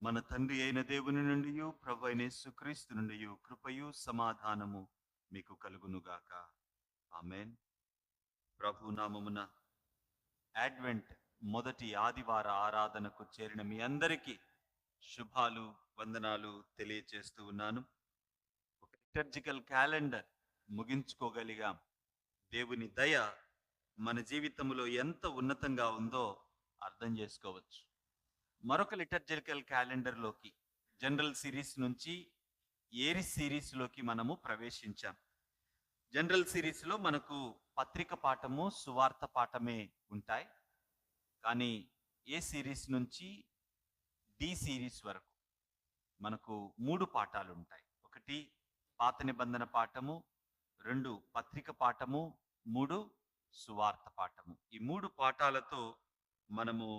మన తండ్రి అయిన దేవుని నుండి ప్రభు అయిన యేసుక్రీస్తు నుండి కృపయు సమాధానము మీకు కలుగునుగాక. ఆమేన్. ప్రభు నామమున అడ్వెంట్ మొదటి ఆదివార ఆరాధనకు చేరిన మీ అందరికీ శుభాలు, వందనాలు తెలియచేస్తూ ఉన్నాను. ఒక లిటర్జికల్ క్యాలెండర్ ముగించుకోగలిగాం. దేవుని దయ మన జీవితంలో ఎంత ఉన్నతంగా ఉందో అర్థం చేసుకోవచ్చు. మరొక లిటర్జికల్ క్యాలెండర్లోకి, జనరల్ సిరీస్ నుంచి ఏరిస్ సిరీస్లోకి మనము ప్రవేశించాం. జనరల్ సిరీస్లో మనకు పత్రిక పాఠము, సువార్త పాఠమే ఉంటాయి. కానీ ఏ సిరీస్ నుంచి డి సిరీస్ వరకు మనకు 3 పాఠాలు ఉంటాయి. ఒకటి పాత నిబంధన పాఠము, 2 పత్రిక పాఠము, 3 సువార్త పాఠము. ఈ 3 పాఠాలతో మనము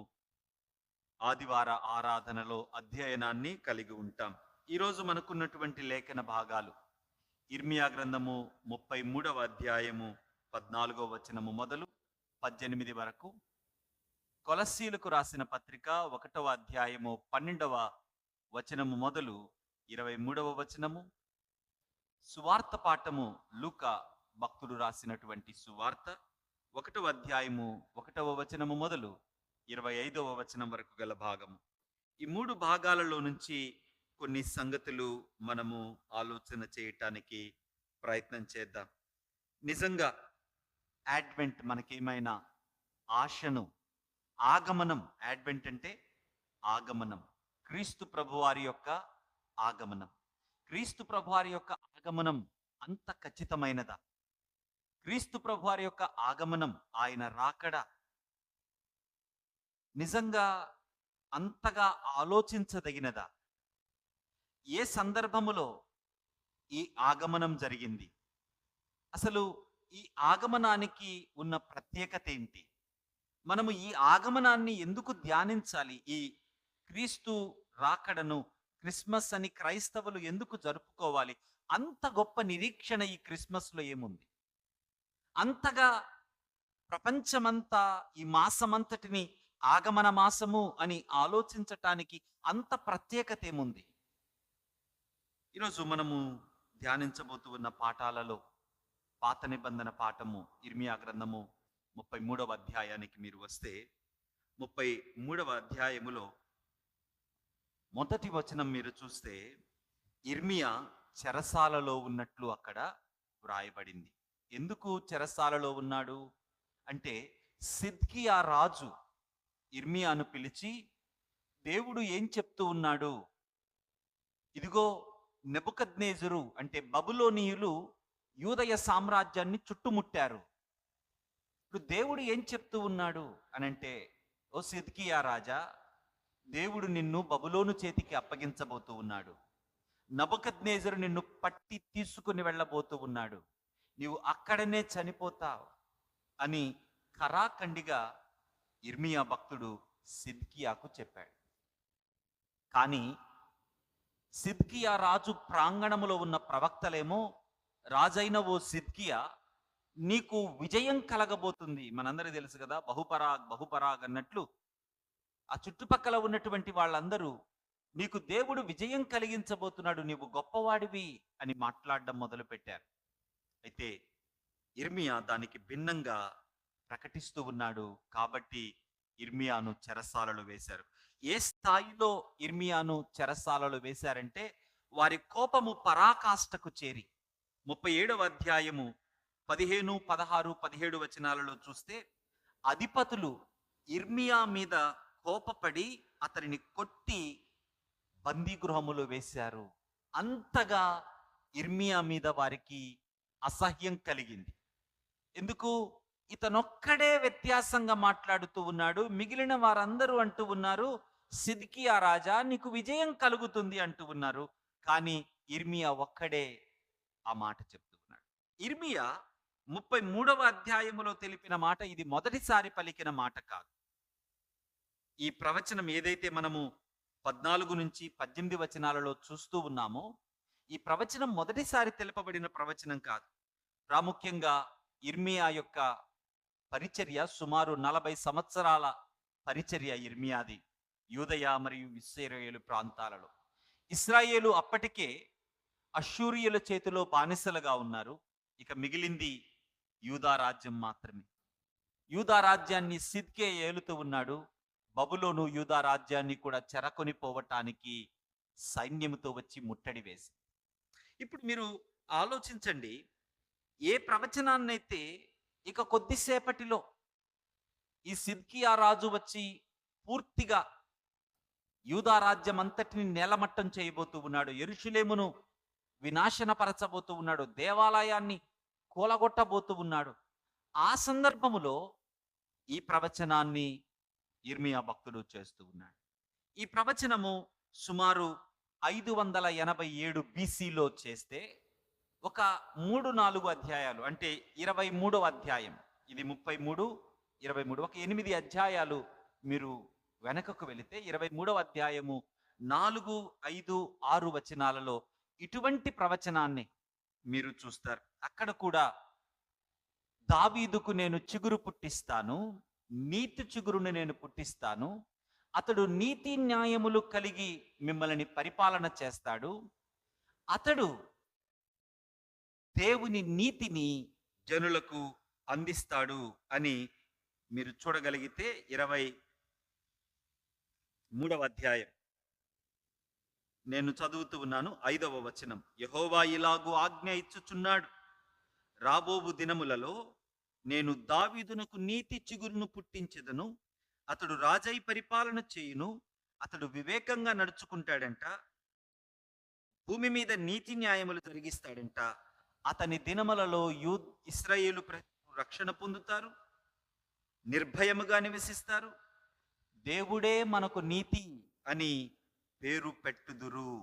ఆదివార ఆరాధనలో అధ్యయనాన్ని కలిగి ఉంటాం. ఈరోజు మనకున్నటువంటి లేఖన భాగాలు ఇర్మియా గ్రంథము 33వ అధ్యాయము 14వ వచనము మొదలు 18 వరకు, కొలస్సీలకు రాసిన పత్రిక 1వ అధ్యాయము 12వ వచనము మొదలు 23వ వచనము, సువార్త పాఠము లూకా భక్తుడు రాసినటువంటి సువార్త 1వ అధ్యాయము 1వ వచనము మొదలు 25వ వచనం వరకు గల భాగము. ఈ 3 భాగాలలో నుంచి కొన్ని సంగతులు మనము ఆలోచన చేయటానికి ప్రయత్నం చేద్దాం. నిజంగా అడ్వెంట్ మనకేమైనా ఆశను, ఆగమనం, అడ్వెంట్ అంటే ఆగమనం, క్రీస్తు ప్రభువారి యొక్క ఆగమనం. క్రీస్తు ప్రభువారి యొక్క ఆగమనం అంత ఖచ్చితమైనదా? క్రీస్తు ప్రభువారి యొక్క ఆగమనం, ఆయన రాకడ నిజంగా అంతగా ఆలోచించదగినదా? ఏ సందర్భములో ఈ ఆగమనం జరిగింది? అసలు ఈ ఆగమనానికి ఉన్న ప్రత్యేకత ఏంటి? మనము ఈ ఆగమనాన్ని ఎందుకు ధ్యానించాలి? ఈ క్రీస్తు రాకడను, క్రిస్మస్ అని క్రైస్తవులు ఎందుకు జరుపుకోవాలి? అంత గొప్ప నిరీక్షణ ఈ క్రిస్మస్లో ఏముంది? అంతగా ప్రపంచమంతా ఈ మాసమంతటిని ఆగమన మాసము అని ఆలోచించటానికి అంత ప్రత్యేకత ఏముంది? ఈరోజు మనము ధ్యానించబోతూ ఉన్న పాఠాలలో పాత నిబంధన పాఠము ఇర్మియా గ్రంథము 33వ అధ్యాయానికి మీరు వస్తే, 33వ అధ్యాయములో మొదటి వచనం మీరు చూస్తే ఇర్మియా చెరసాలలో ఉన్నట్లు అక్కడ వ్రాయబడింది. ఎందుకు చెరసాలలో ఉన్నాడు అంటే, సిద్కియా రాజు ఇర్మియాను పిలిచి దేవుడు ఏం చెప్తూ ఉన్నాడు? ఇదిగో నెబుకద్నేజరు అంటే బబులోనీయులు యూదయ సామ్రాజ్యాన్ని చుట్టుముట్టారు. ఇప్పుడు దేవుడు ఏం చెప్తూ ఉన్నాడు అనంటే, ఓ సిద్కియా రాజా, దేవుడు నిన్ను బబులోను చేతికి అప్పగించబోతూ ఉన్నాడు. నెబుకద్నేజరు నిన్ను పట్టి తీసుకుని వెళ్ళబోతూ ఉన్నాడు. నీవు అక్కడనే చనిపోతావు అని ఖరాఖండిగా ఇర్మియా భక్తుడు సిద్కియాకు చెప్పాడు. కానీ సిద్కియా రాజు ప్రాంగణములో ఉన్న ప్రవక్తలేమో, రాజైన ఓ సిద్కియా, నీకు విజయం కలగబోతుంది. మనందరికీ తెలుసు కదా, బహుపరాగ్ బహుపరాగ్ అన్నట్లు ఆ చుట్టుపక్కల ఉన్నటువంటి వాళ్ళందరూ నీకు దేవుడు విజయం కలిగించబోతున్నాడు, నీవు గొప్పవాడివి అని మాట్లాడడం మొదలుపెట్టారు. అయితే ఇర్మియా దానికి భిన్నంగా ప్రకటిస్తూ ఉన్నాడు. కాబట్టి ఇర్మియాను చెరసాలలో వేశారు. ఏ స్థాయిలో ఇర్మియాను చెరసాలలో వేశారంటే, వారి కోపము పరాకాష్ఠకు చేరి 37వ అధ్యాయము 15, 16, 17 వచనాలలో చూస్తే, అధిపతులు ఇర్మియా మీద కోపపడి అతనిని కొట్టి బందీగృహములో వేశారు. అంతగా ఇర్మియా మీద వారికి అసహ్యం కలిగింది. ఎందుకు? ఇతనొక్కడే వ్యత్యాసంగా మాట్లాడుతూ ఉన్నాడు. మిగిలిన వారందరూ అంటూ ఉన్నారు, సిద్కియా రాజా నీకు విజయం కలుగుతుంది అంటూ ఉన్నారు. కానీ ఇర్మియా ఒక్కడే ఆ మాట చెప్తూ ఉన్నాడు. ఇర్మియా 33వ అధ్యాయములో తెలిపిన మాట ఇది మొదటిసారి పలికిన మాట కాదు. ఈ ప్రవచనం ఏదైతే మనము 14 నుంచి 18 వచనాలలో చూస్తూ ఉన్నామో, ఈ ప్రవచనం మొదటిసారి తెలుపబడిన ప్రవచనం కాదు. ప్రాముఖ్యంగా ఇర్మియా యొక్క పరిచర్య సుమారు 40 సంవత్సరాల పరిచర్య ఇర్మియాది. యూదయ మరియు ఇశ్రాయేలు ప్రాంతాలలో. ఇశ్రాయేలు అప్పటికే అష్షూరియుల చేతిలో బానిసలుగా ఉన్నారు. ఇక మిగిలింది యూదా రాజ్యం మాత్రమే. యూదా రాజ్యాన్ని సిద్కే ఏలుతూ ఉన్నాడు. బబులోను యూదా రాజ్యాన్ని కూడా చెరకొని పోవటానికి సైన్యముతో వచ్చి ముట్టడి వేసి. ఇప్పుడు మీరు ఆలోచించండి, ఏ ప్రవచనాన్నైతే ఇక కొద్దిసేపటిలో ఈ సిద్కియా రాజు వచ్చి పూర్తిగా యూదా రాజ్యం అంతటిని నేలమట్టం చేయబోతూ ఉన్నాడు, యెరూషలేమును వినాశనపరచబోతూ ఉన్నాడు, దేవాలయాన్ని కూలగొట్టబోతూ ఉన్నాడు. ఆ సందర్భములో ఈ ప్రవచనాన్ని ఇర్మియా భక్తుడు చేస్తూ ఉన్నాడు. ఈ ప్రవచనము సుమారు 587 బీసీలో చేస్తే ఒక 3-4 అధ్యాయాలు, అంటే 23వ అధ్యాయం, ఇది 33, 23, ఒక 8 అధ్యాయాలు మీరు వెనకకు వెళితే 23వ అధ్యాయము 4, 5, 6 వచనాలలో ఇటువంటి ప్రవచనాన్ని మీరు చూస్తారు. అక్కడ కూడా దావీదుకు నేను చిగురు పుట్టిస్తాను, నీతి చిగురును నేను పుట్టిస్తాను, అతడు నీతి న్యాయములు కలిగి మిమ్మల్ని పరిపాలన చేస్తాడు, అతడు దేవుని నీతిని జనులకు అందిస్తాడు అని మీరు చూడగలిగితే 23వ అధ్యాయం నేను చదువుతూ ఉన్నాను, 5వ వచనం. యెహోవా ఇలాగు ఆజ్ఞ ఇచ్చుచున్నాడు, రాబోవు దినములలో నేను దావీదునకు నీతి చిగురును పుట్టించెదను, అతడు రాజై పరిపాలన చేయును, అతడు వివేకంగా నడుచుకుంటాడంట, భూమి మీద నీతి న్యాయములు జరిగిస్తాడంట, అతని దినములలో ఇశ్రాయేలు ప్రజలు రక్షణ పొందుతారు, నిర్భయముగా నివసిస్తారు, దేవుడే మనకు నీతి అని పేరు పెట్టుదురు.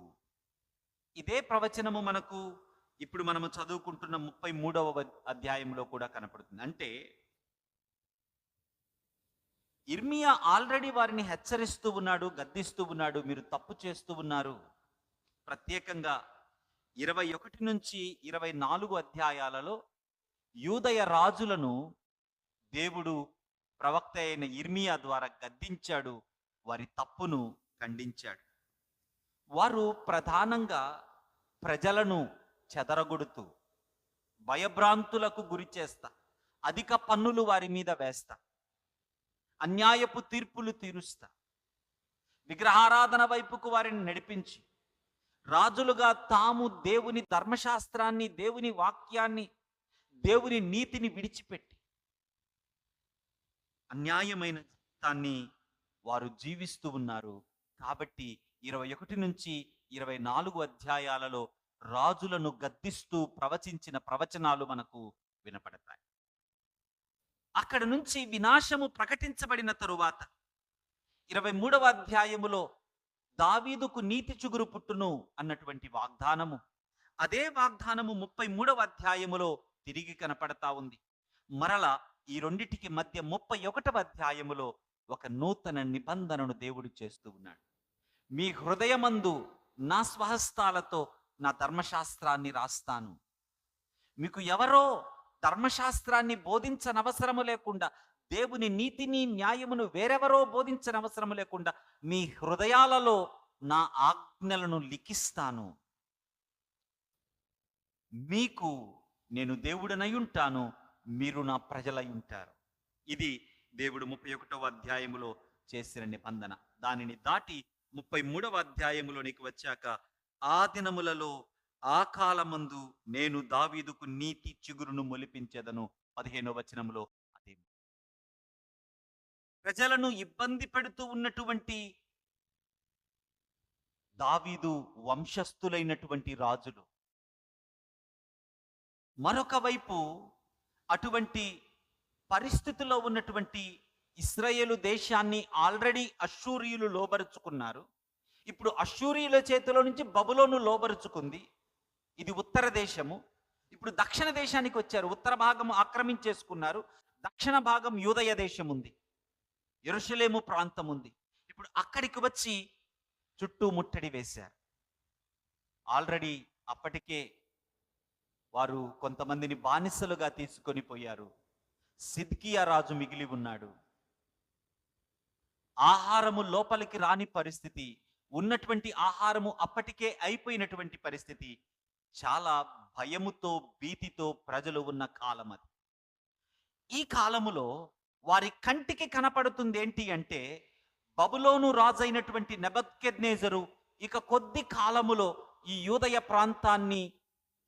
ఇదే ప్రవచనము మనకు ఇప్పుడు మనము చదువుకుంటున్న 33వ అధ్యాయంలో కూడా కనపడుతుంది. అంటే ఇర్మియా ఆల్రెడీ వారిని హెచ్చరిస్తూ ఉన్నాడు, గద్దిస్తూ ఉన్నాడు, మీరు తప్పు చేస్తూ ఉన్నారు. ప్రత్యేకంగా 21 నుంచి 24 అధ్యాయాలలో యూదయ రాజులను దేవుడు ప్రవక్త అయిన ఇర్మియా ద్వారా గద్దించాడు, వారి తప్పును ఖండించాడు. వారు ప్రధానంగా ప్రజలను చెదరగొడుతూ భయభ్రాంతులకు గురి చేస్తా, అధిక పన్నులు వారి మీద వేస్తా, అన్యాయపు తీర్పులు తీరుస్తా, విగ్రహారాధన వైపుకు వారిని నడిపించి రాజులుగా తాము దేవుని ధర్మశాస్త్రాన్ని, దేవుని వాక్యాన్ని, దేవుని నీతిని విడిచిపెట్టి అన్యాయమైన జీవితాన్ని వారు జీవిస్తూ ఉన్నారు. కాబట్టి 21 నుంచి 24 అధ్యాయాలలో రాజులను గద్దిస్తూ ప్రవచించిన ప్రవచనాలు మనకు వినపడతాయి. అక్కడ నుంచి వినాశము ప్రకటించబడిన తరువాత 23వ అధ్యాయములో దావీదుకు నీతి చిగురు పుట్టును అన్నటువంటి వాగ్దానము, అదే వాగ్దానము 33వ అధ్యాయములో తిరిగి కనపడతా ఉంది. మరలా ఈ రెండిటికి మధ్య 31వ అధ్యాయములో ఒక నూతన నిబంధనను దేవుడు చేస్తూ ఉన్నాడు. మీ హృదయమందు నా స్వహస్తాలతో నా ధర్మశాస్త్రాన్ని రాస్తాను. మీకు ఎవరో ధర్మశాస్త్రాన్ని బోధించనవసరము లేకుండా, దేవుని నీతిని న్యాయమును వేరెవరో బోధించనవసరము లేకుండా మీ హృదయాలలో నా ఆజ్ఞలను లిఖిస్తాను. మీకు నేను దేవుడనై ఉంటాను, మీరు నా ప్రజలై ఉంటారు. ఇది దేవుడు 31వ అధ్యాయములో చేసిన నిబంధన. దానిని దాటి 33వ అధ్యాయములోనికి వచ్చాక, ఆ దినములలో ఆ కాలమందు నేను దావీదుకు నీతి చిగురును మొలిపించెదను 15వ వచనంలో. అదే ప్రజలను ఇబ్బంది పెడుతూ ఉన్నటువంటి దావీదు వంశస్థులైనటువంటి రాజులు, మరొక వైపు అటువంటి పరిస్థితుల్లో ఉన్నటువంటి ఇశ్రాయేలు దేశాన్ని ఆల్రెడీ అష్షూరియులు లోబరుచుకున్నారు. ఇప్పుడు అష్షూరియుల చేతిలో నుంచి బబులోను లోబరుచుకుంది. ఇది ఉత్తర దేశము. ఇప్పుడు దక్షిణ దేశానికి వచ్చారు. ఉత్తర భాగం ఆక్రమించేసుకున్నారు, దక్షిణ భాగం యూదయ దేశం ఉంది, యెరూషలేము ప్రాంతం ఉంది. ఇప్పుడు అక్కడికి వచ్చి చుట్టూ ముట్టడి వేశారు. ఆల్రెడీ అప్పటికే వారు కొంతమందిని బానిసలుగా తీసుకొని పోయారు. సిద్కియా రాజు మిగిలి ఉన్నాడు. ఆహారము లోపలికి రాని పరిస్థితి, ఉన్నటువంటి ఆహారము అప్పటికే అయిపోయినటువంటి పరిస్థితి, చాలా భయముతో భీతితో ప్రజలు ఉన్న కాలం అది. ఈ కాలములో వారి కంటికి కనపడుతుంది ఏంటి అంటే, బబులోను రాజైనటువంటి నెబుకద్నెజరు ఇక కొద్ది కాలములో ఈ యూదయ ప్రాంతాన్ని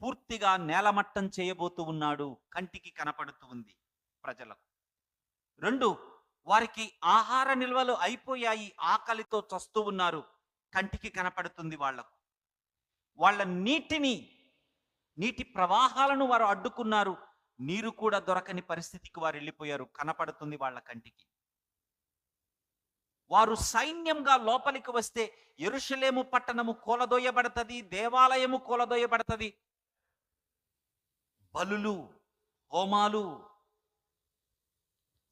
పూర్తిగా నేలమట్టం చేయబోతూ ఉన్నాడు. కంటికి కనపడుతూ ఉంది ప్రజలకు. రెండు, వారికి ఆహార నిల్వలు అయిపోయాయి, ఆకలితో చస్తూ ఉన్నారు, కంటికి కనపడుతుంది వాళ్లకు. వాళ్ళ నీటి ప్రవాహాలను వారు అడ్డుకున్నారు, నీరు కూడా దొరకని పరిస్థితికి వారు వెళ్ళిపోయారు, కనపడుతుంది వాళ్ళ కంటికి. వారు సైన్యంగా లోపలికి వస్తే యెరూషలేము పట్టణము కూలదోయబడతది, దేవాలయము కూలదోయబడతది, బలులు హోమాలు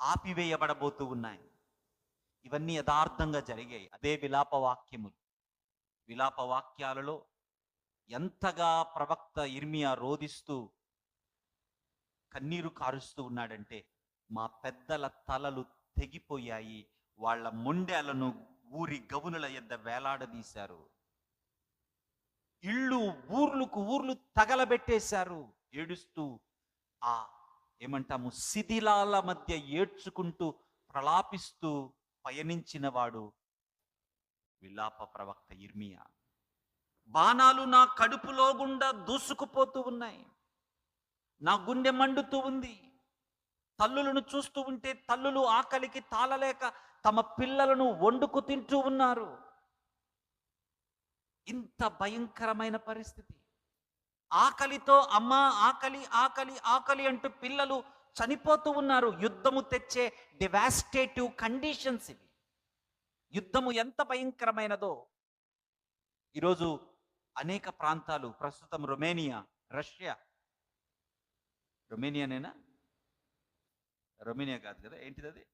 ఆపివేయబడబోతూ ఉన్నాయి. ఇవన్నీ యథార్థంగా జరిగాయి. అదే విలాపవాక్యములు. విలాపవాక్యాలలో ఎంతగా ప్రవక్త ఇర్మియా రోదిస్తూ కన్నీరు కారుస్తూ ఉన్నాడంటే, మా పెద్దల తలలు తెగిపోయాయి, వాళ్ళ మొండెలను ఊరి గవునుల యొద్ద వేలాడదీశారు, ఊర్లు తగలబెట్టేశారు, ఏడుస్తూ ఆ ఏమంటాము శిథిలాల మధ్య ఏడ్చుకుంటూ ప్రలాపిస్తూ పయనించిన వాడు విలాప ప్రవక్త ఇర్మియా. బాణాలు నా కడుపులో గుండా దూసుకుపోతూ ఉన్నాయి, నా గుండె మండుతూ ఉంది. తల్లులను చూస్తూ ఉంటే తల్లులు ఆకలికి తాళలేక తమ పిల్లలను వండుకు తింటూ ఉన్నారు. ఇంత భయంకరమైన పరిస్థితి. ఆకలితో అమ్మా ఆకలి ఆకలి ఆకలి అంటూ పిల్లలు చనిపోతూ ఉన్నారు. యుద్ధము తెచ్చే డివాస్టేటివ్ కండిషన్స్ ఇవి. యుద్ధము ఎంత భయంకరమైనదో ఈరోజు అనేక ప్రాంతాలు, ప్రస్తుతం రొమేనియా, రష్యా, రొమేనియానేనా, రొమేనియా కాదు కదా, ఏంటిది అది,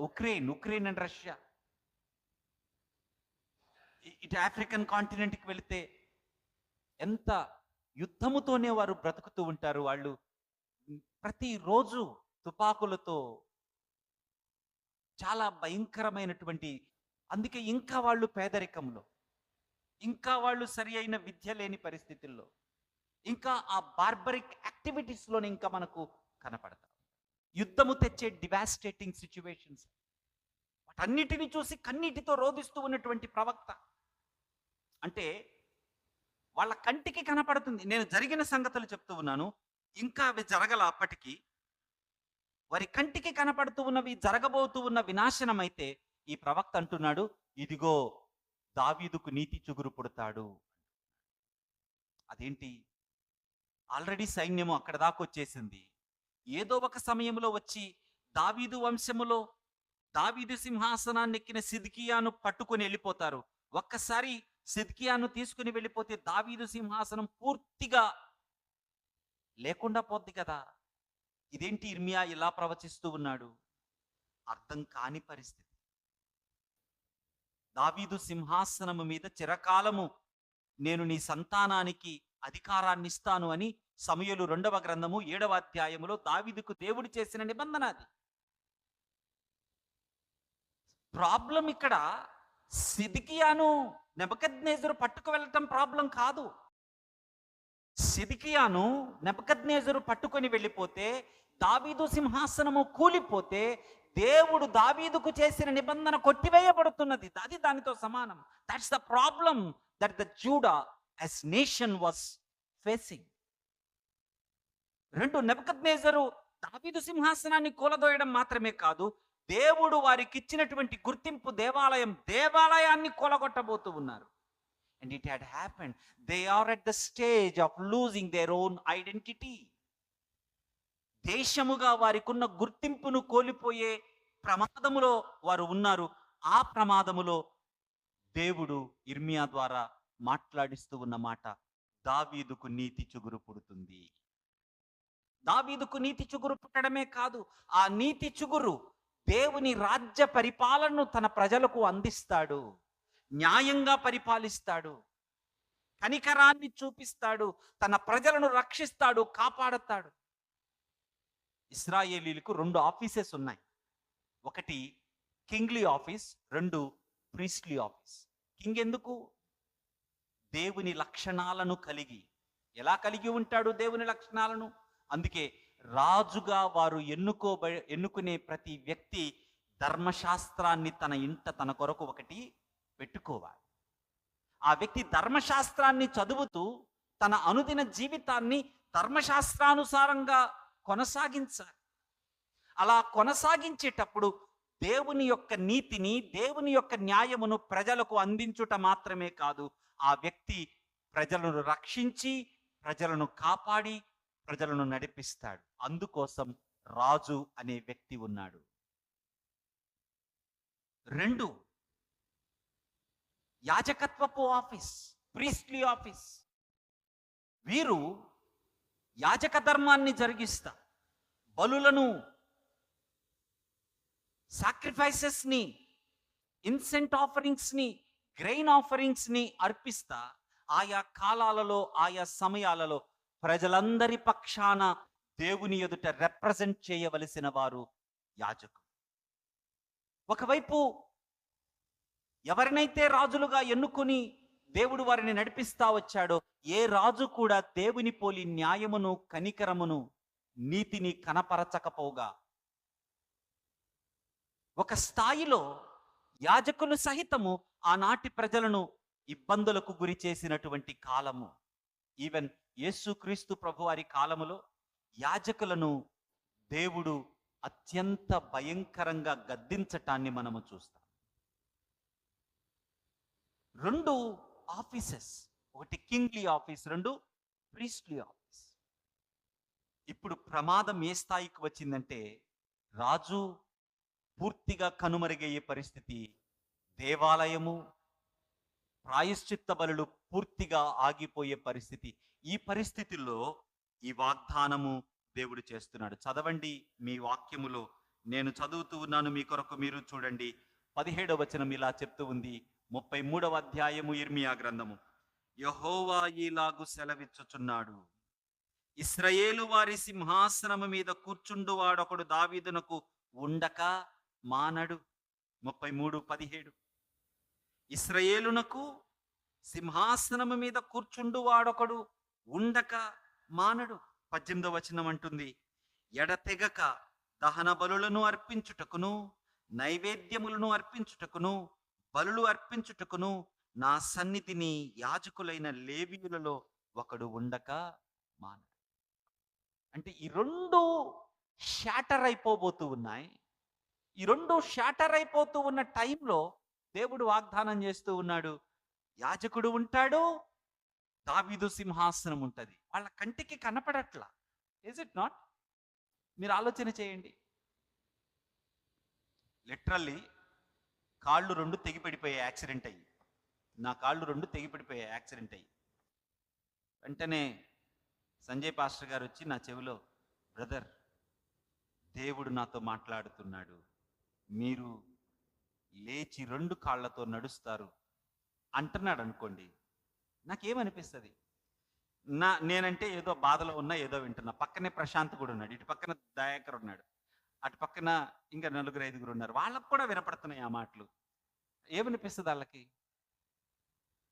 ఉక్రెయిన్ అండ్ రష్యా. ఇటు ఆఫ్రికన్ కాంటినెంట్కి వెళితే ఎంత యుద్ధముతోనే వారు బ్రతుకుతూ ఉంటారు. వాళ్ళు ప్రతిరోజు తుపాకులతో చాలా భయంకరమైనటువంటి, అందుకే ఇంకా వాళ్ళు పేదరికంలో, ఇంకా వాళ్ళు సరి అయిన విద్య లేని పరిస్థితుల్లో, ఇంకా ఆ బార్బరిక్ యాక్టివిటీస్లోనే ఇంకా మనకు కనపడతారు. యుద్ధము తెచ్చే డివాస్టేటింగ్ సిచ్యువేషన్స్, వాటన్నిటిని చూసి కన్నీటితో రోధిస్తూ ఉన్నటువంటి ప్రవక్త. అంటే వాళ్ళ కంటికి కనపడుతుంది. నేను జరిగిన సంగతులు చెప్తూ ఉన్నాను, ఇంకా అవి జరగల. అప్పటికి వారి కంటికి కనపడుతూ ఉన్నవి జరగబోతూ ఉన్న వినాశనం అయితే ఈ ప్రవక్త అంటున్నాడు, ఇదిగో దావీదుకు నీతి చిగురు పుడతాడు. అదేంటి, ఆల్రెడీ సైన్యము అక్కడ దాకా వచ్చేసింది. ఏదో ఒక సమయంలో వచ్చి దావీదు వంశములో దావీదు సింహాసనాన్ని ఎక్కిన సిద్కియాను పట్టుకొని వెళ్ళిపోతారు. ఒక్కసారి సిద్కియాను తీసుకుని వెళ్ళిపోతే దావీదు సింహాసనం పూర్తిగా లేకుండా పోద్ది కదా. ఇదేంటి ఇర్మియా ఇలా ప్రవచిస్తూ ఉన్నాడు? అర్థం కాని పరిస్థితి. దావీదు సింహాసనము మీద చిరకాలము నేను నీ సంతానానికి అధికారాన్ని ఇస్తాను అని సమూయేలు 2వ గ్రంథము 7వ అధ్యాయములో దావీదుకు దేవుడు చేసిన నిబంధన అది. ప్రాబ్లం ఇక్కడ సిద్కియాను నెబుకద్నెజరు పట్టుకు వెళ్ళటం ప్రాబ్లం కాదు. సిద్కియాను నెబుకద్నెజరు పట్టుకొని వెళ్ళిపోతే, దావీదు సింహాసనము కూలిపోతే దేవుడు దావీదుకు చేసిన నిబంధన కొట్టివేయబడుతున్నది. అది దానితో సమానం. That's the problem that the JUDA as nation was facing. 2, నెబుకద్నెజరు దావీదు సింహాసనాన్ని కూలదోయడం మాత్రమే కాదు, దేవుడు వారికి ఇచ్చినటువంటి గుర్తింపు దేవాలయాన్ని కూలగొట్టబోతూ ఉన్నారు. And it had happened. They are at the stage of losing their own identity. దేశముగా వారికున్న గుర్తింపును కోల్పోయే ప్రమాదములో వారు ఉన్నారు. ఆ ప్రమాదములో దేవుడు ఇర్మియా ద్వారా మాట్లాడిస్తూ ఉన్న మాట, దావీదుకు నీతి చిగురు పుడుతుంది. దావీదుకు నీతి చిగురు పుట్టడమే కాదు, ఆ నీతి చిగురు దేవుని రాజ్య పరిపాలనను తన ప్రజలకు అందిస్తాడు, న్యాయంగా పరిపాలిస్తాడు, కనికరాన్ని చూపిస్తాడు, తన ప్రజలను రక్షిస్తాడు, కాపాడతాడు. ఇశ్రాయేలీలకు 2 ఆఫీసెస్ ఉన్నాయి. ఒకటి kingly office, 2 priestly office. King ఎందుకు? దేవుని లక్షణాలను కలిగి. ఎలా కలిగి ఉంటాడు దేవుని లక్షణాలను? అందుకే రాజుగా వారు ఎన్నుకునే ప్రతి వ్యక్తి ధర్మశాస్త్రాన్ని తన ఇంట తన కొరకు ఒకటి పెట్టుకోవాలి. ఆ వ్యక్తి ధర్మశాస్త్రాన్ని చదువుతూ తన అనుదిన జీవితాన్ని ధర్మశాస్త్రానుసారంగా కొనసాగించాలి. అలా కొనసాగించేటప్పుడు దేవుని యొక్క నీతిని, దేవుని యొక్క న్యాయమును ప్రజలకు అందించుట మాత్రమే కాదు, ఆ వ్యక్తి ప్రజలను రక్షించి, ప్రజలను కాపాడి, ప్రజలను నడిపిస్తాడు. అందుకోసం రాజు అనే వ్యక్తి ఉన్నాడు. 2 యాజకత్వపు ఆఫీస్, ప్రీస్ట్లీ ఆఫీస్. వీరు యాజక ధర్మాన్ని జరిగిస్తా, బలులను, సాక్రిఫైసెస్ ని, ఇన్సెంట్ ఆఫరింగ్స్ ని, గ్రెయిన్ ఆఫరింగ్స్ ని అర్పిస్తా ఆయా కాలాలలో, ఆయా సమయాలలో ప్రజలందరి పక్షాన దేవుని ఎదుట రిప్రజెంట్ చేయవలసిన వారు యాజకులు. ఒకవైపు ఎవరినైతే రాజులుగా ఎన్నుకొని దేవుడు వారిని నడిపిస్తా వచ్చాడో, ఏ రాజు కూడా దేవుని పోలి న్యాయమును, కనికరమును, నీతిని కనపరచకపోగా ఒక స్థాయిలో యాజకులు సహితము ఆనాటి ప్రజలను ఇబ్బందులకు గురి చేసినటువంటి కాలము. ఈవెన్ యేసుక్రీస్తు ప్రభువారి కాలములో యాజకులను దేవుడు అత్యంత భయంకరంగా గద్దించటాన్ని మనము చూస్తాం. 2 ఆఫీసెస్, ఒకటి కింగ్లీ ఆఫీస్, 2 ప్రీస్ట్లీ ఆఫీస్. ఇప్పుడు ప్రమాదం ఏ స్థాయికి వచ్చిందంటే, రాజు పూర్తిగా కనుమరుగయ్యే పరిస్థితి, దేవాలయము, ప్రాయశ్చిత్త బలులు పూర్తిగా ఆగిపోయే పరిస్థితి. ఈ పరిస్థితుల్లో ఈ వాగ్దానము దేవుడు చేస్తున్నాడు. చదవండి మీ వాక్యములో, నేను చదువుతూ ఉన్నాను మీ కొరకు, మీరు చూడండి. 17వ వచనం ఇలా చెప్తూ ఉంది, 33వ అధ్యాయము ఇర్మియా గ్రంథము. యెహోవా ఈలాగు సెలవిచ్చుచున్నాడు, ఇశ్రాయేలు వారి సింహాసనము మీద కూర్చుండు వాడొకడు దావీదునకు ఉండక మానడు. 33:17. ఇశ్రాయేలునకు సింహాసనము మీద కూర్చుండు వాడొకడు ఉండక మానడు. 18వ వచనం అంటుంది, ఎడతెగక దహన బలులను అర్పించుటకును, నైవేద్యములను అర్పించుటకును, బలులు అర్పించుటకును నా సన్నిధిని యాజకులైన లేవీయులలో ఒకడు ఉండక మానడు. అంటే ఈ 2 షాటర్ అయిపోబోతూ ఉన్నాయి. ఈ 2 షాటర్ అయిపోతూ ఉన్న టైంలో దేవుడు వాగ్దానం చేస్తూ ఉన్నాడు, యాజకుడు ఉంటాడు, దావీదు సింహాసనం ఉంటుంది. వాళ్ళ కంటికి కనపడట్లా. Is it not? మీరు ఆలోచన చేయండి. లిటరల్లీ కాళ్ళు 2 తెగిపడిపోయే యాక్సిడెంట్ అయ్యి, నా కాళ్ళు 2 తెగిపడిపోయే యాక్సిడెంట్ అయ్యి, వెంటనే సంజయ్ పాస్టర్ గారు వచ్చి నా చెవిలో, బ్రదర్, దేవుడు నాతో మాట్లాడుతున్నాడు, మీరు లేచి 2 కాళ్ళతో నడుస్తారు అంటున్నాడు అనుకోండి. నాకేమనిపిస్తుంది? నేనంటే ఏదో బాధలో ఉన్నా, ఏదో వింటున్నా. పక్కనే ప్రశాంత్ కూడా ఉన్నాడు, ఇటు పక్కన దయాకర్ ఉన్నాడు, అటు పక్కన ఇంకా 4-5 ఉన్నారు. వాళ్ళకు కూడా వినపడుతున్నాయి ఆ మాటలు. ఏమనిపిస్తుంది వాళ్ళకి?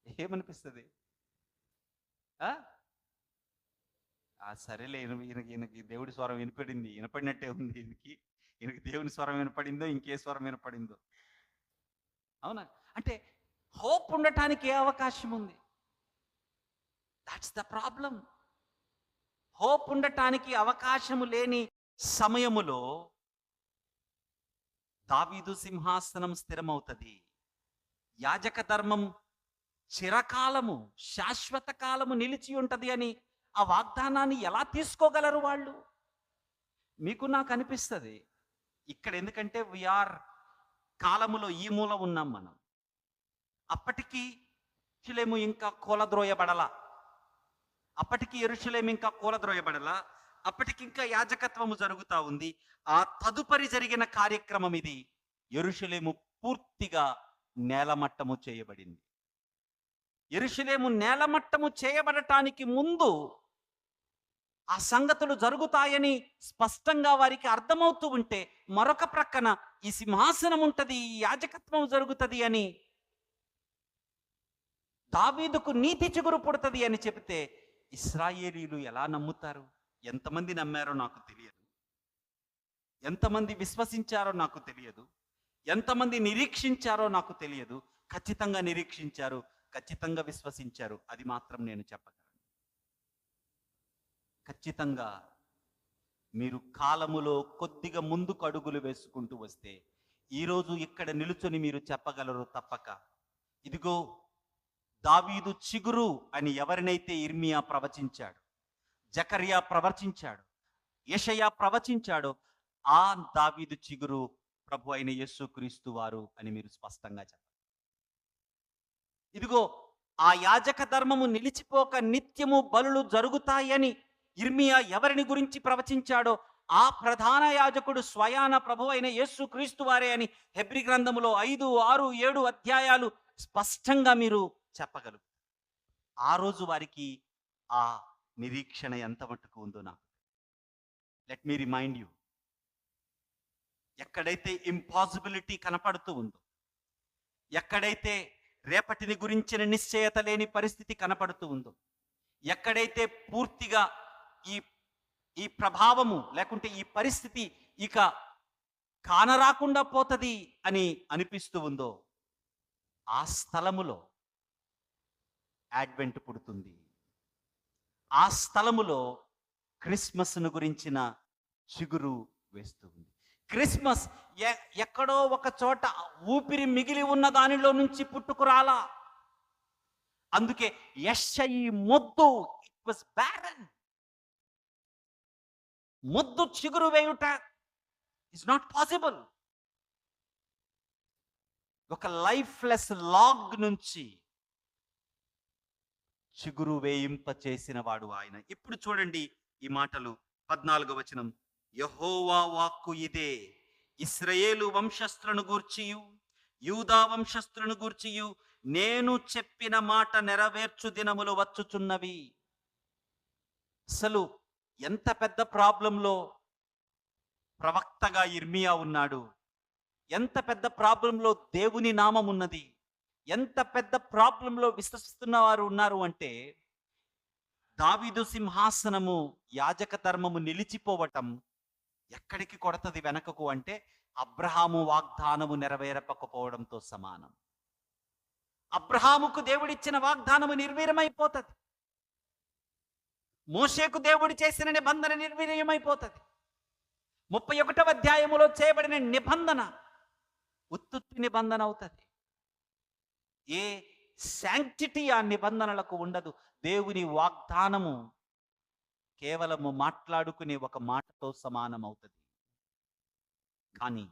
ఏమనిపిస్తుంది? సరేలే, ఈయనకి దేవుడి స్వరం వినపడినట్టే ఉంది. ఈయనకి దేవుని స్వరం వినపడిందో, ఇంకే స్వరం వినపడిందో. అవునా? అంటే హోప్ ఉండటానికి ఏ అవకాశం ఉంది? That's the problem. హోప్ ఉండటానికి అవకాశము లేని సమయములో దావీదు సింహాసనం స్థిరమవుతుంది. యాజక ధర్మం చిరకాలము, శాశ్వత కాలము నిలిచి ఉంటది అని ఆ వాగ్దానాన్ని ఎలా తీసుకోగలరు వాళ్ళు? మీకు నాకు అనిపిస్తుంది ఇక్కడ, ఎందుకంటే వీఆర్ కాలములో ఈ మూల ఉన్నాం మనం. అప్పటికి యెరూషలేము ఇంకా కూలద్రోయబడలా, అప్పటికి యెరూషలేము ఇంకా కూలద్రోయబడలా, అప్పటికి ఇంకా యాజకత్వము జరుగుతూ ఉంది. ఆ తదుపరి జరిగిన కార్యక్రమం ఇది. యెరూషలేము పూర్తిగా నేలమట్టము చేయబడింది. యెరూషలేము నేలమట్టము చేయబడటానికి ముందు ఆ సంగతులు జరుగుతాయని స్పష్టంగా వారికి అర్థమవుతూ ఉంటే, మరొక ప్రక్కన ఈ సింహాసనం ఉంటది, ఈ యాజకత్వం జరుగుతది అని, దావీదుకు నీతి చిగురు పుడతది అని చెబితే ఇశ్రాయేలీయులు ఎలా నమ్ముతారు? ఎంతమంది నమ్మారో నాకు తెలియదు. ఎంతమంది విశ్వసించారో నాకు తెలియదు. ఎంతమంది నిరీక్షించారో నాకు తెలియదు. ఖచ్చితంగా నిరీక్షించారు, ఖచ్చితంగా విశ్వసించారు. అది మాత్రం నేను చెప్పగలను. ఖచ్చితంగా మీరు కాలములో కొద్దిగా ముందుకు అడుగులు వేసుకుంటూ వస్తే, ఈరోజు ఇక్కడ నిలుచొని మీరు చెప్పగలరు తప్పక, ఇదిగో దావీదు చిగురు అని ఎవరినైతే ఇర్మియా ప్రవచించాడు, జకర్యా ప్రవచించాడు, యెషయా ప్రవచించాడో, ఆ దావీదు చిగురు ప్రభు అయిన యేసుక్రీస్తు వారు అని మీరు స్పష్టంగా చెప్పాలి. ఇదిగో ఆ యాజక ధర్మము నిలిచిపోక నిత్యము బలులు జరుగుతాయని ఇర్మియా ఎవరిని గురించి ప్రవచించాడో, ఆ ప్రధాన యాజకుడు స్వయాన ప్రభు అయిన యేసుక్రీస్తు వారే అని హెబ్రీ గ్రంథములో 5, 6, 7 అధ్యాయాలు స్పష్టంగా మీరు చెప్పగలరు. ఆ రోజు వారికి ఆ నిరీక్షణ ఎంత మట్టుకు ఉందో నాకు. లెట్ మీ రిమైండ్ యూ, ఎక్కడైతే ఇంపాసిబిలిటీ కనపడుతూ ఉందో, ఎక్కడైతే రేపటిని గురించిన నిశ్చయత లేని పరిస్థితి కనపడుతూ ఉందో, ఎక్కడైతే పూర్తిగా ఈ ఈ ప్రభావము లేకుంటే ఈ పరిస్థితి ఇక కానరాకుండా పోతది అని అనిపిస్తూ ఉందో, ఆ స్థలములో అడ్వెంట్ పుడుతుంది. ఆ స్థలములో క్రిస్మస్ను గురించిన చిగురు వేస్తూ ఉంది. క్రిస్మస్ ఎక్కడో ఒక చోట ఊపిరి మిగిలి ఉన్న దానిలో నుంచి పుట్టుకురాలా. అందుకే యెషయి మొద్దు, ఇట్ వాస్ బ్యారన్. మొద్దు చిగురు వేయుట ఇస్ నాట్ పాసిబుల్. ఒక లైఫ్లెస్ లాగ్ నుంచి చిగురు వేయింప చేసిన వాడు ఆయన. ఇప్పుడు చూడండి ఈ మాటలు, 14వ వచనం. యెహోవా వాక్కు ఇదే, ఇశ్రాయేలు వంశస్థులను గూర్చియు యూదా వంశస్థులను గూర్చియు నేను చెప్పిన మాట నెరవేర్చు దినములు వచ్చుచున్నవి. అసలు ఎంత పెద్ద ప్రాబ్లంలో ప్రవక్తగా ఇర్మియా ఉన్నాడు, ఎంత పెద్ద ప్రాబ్లంలో దేవుని నామం ఉన్నది, ఎంత పెద్ద ప్రాబ్లంలో విశ్వసిస్తున్న వారు ఉన్నారు అంటే, దావీదు సింహాసనము యాజక ధర్మము నిలిచిపోవటం ఎక్కడికి కొడతది వెనకకు అంటే, అబ్రహాము వాగ్దానము నెరవేరకపోవడంతో సమానం. అబ్రహాముకు దేవుడిచ్చిన వాగ్దానము నిర్వీర్యమైపోతుంది. మోషేకు దేవుడు చేసిన నిబంధన నిర్వీర్యమైపోతుంది. 31వ అధ్యాయములో చేయబడిన నిబంధన ఉత్తుత్తి నిబంధన అవుతుంది. ఏ శాంక్టిటీ ఆ నిబంధనలకు ఉండదు. దేవుని వాగ్దానము కేవలము మాట్లాడుకునే ఒక మాటతో సమానం అవుతుంది. కానీ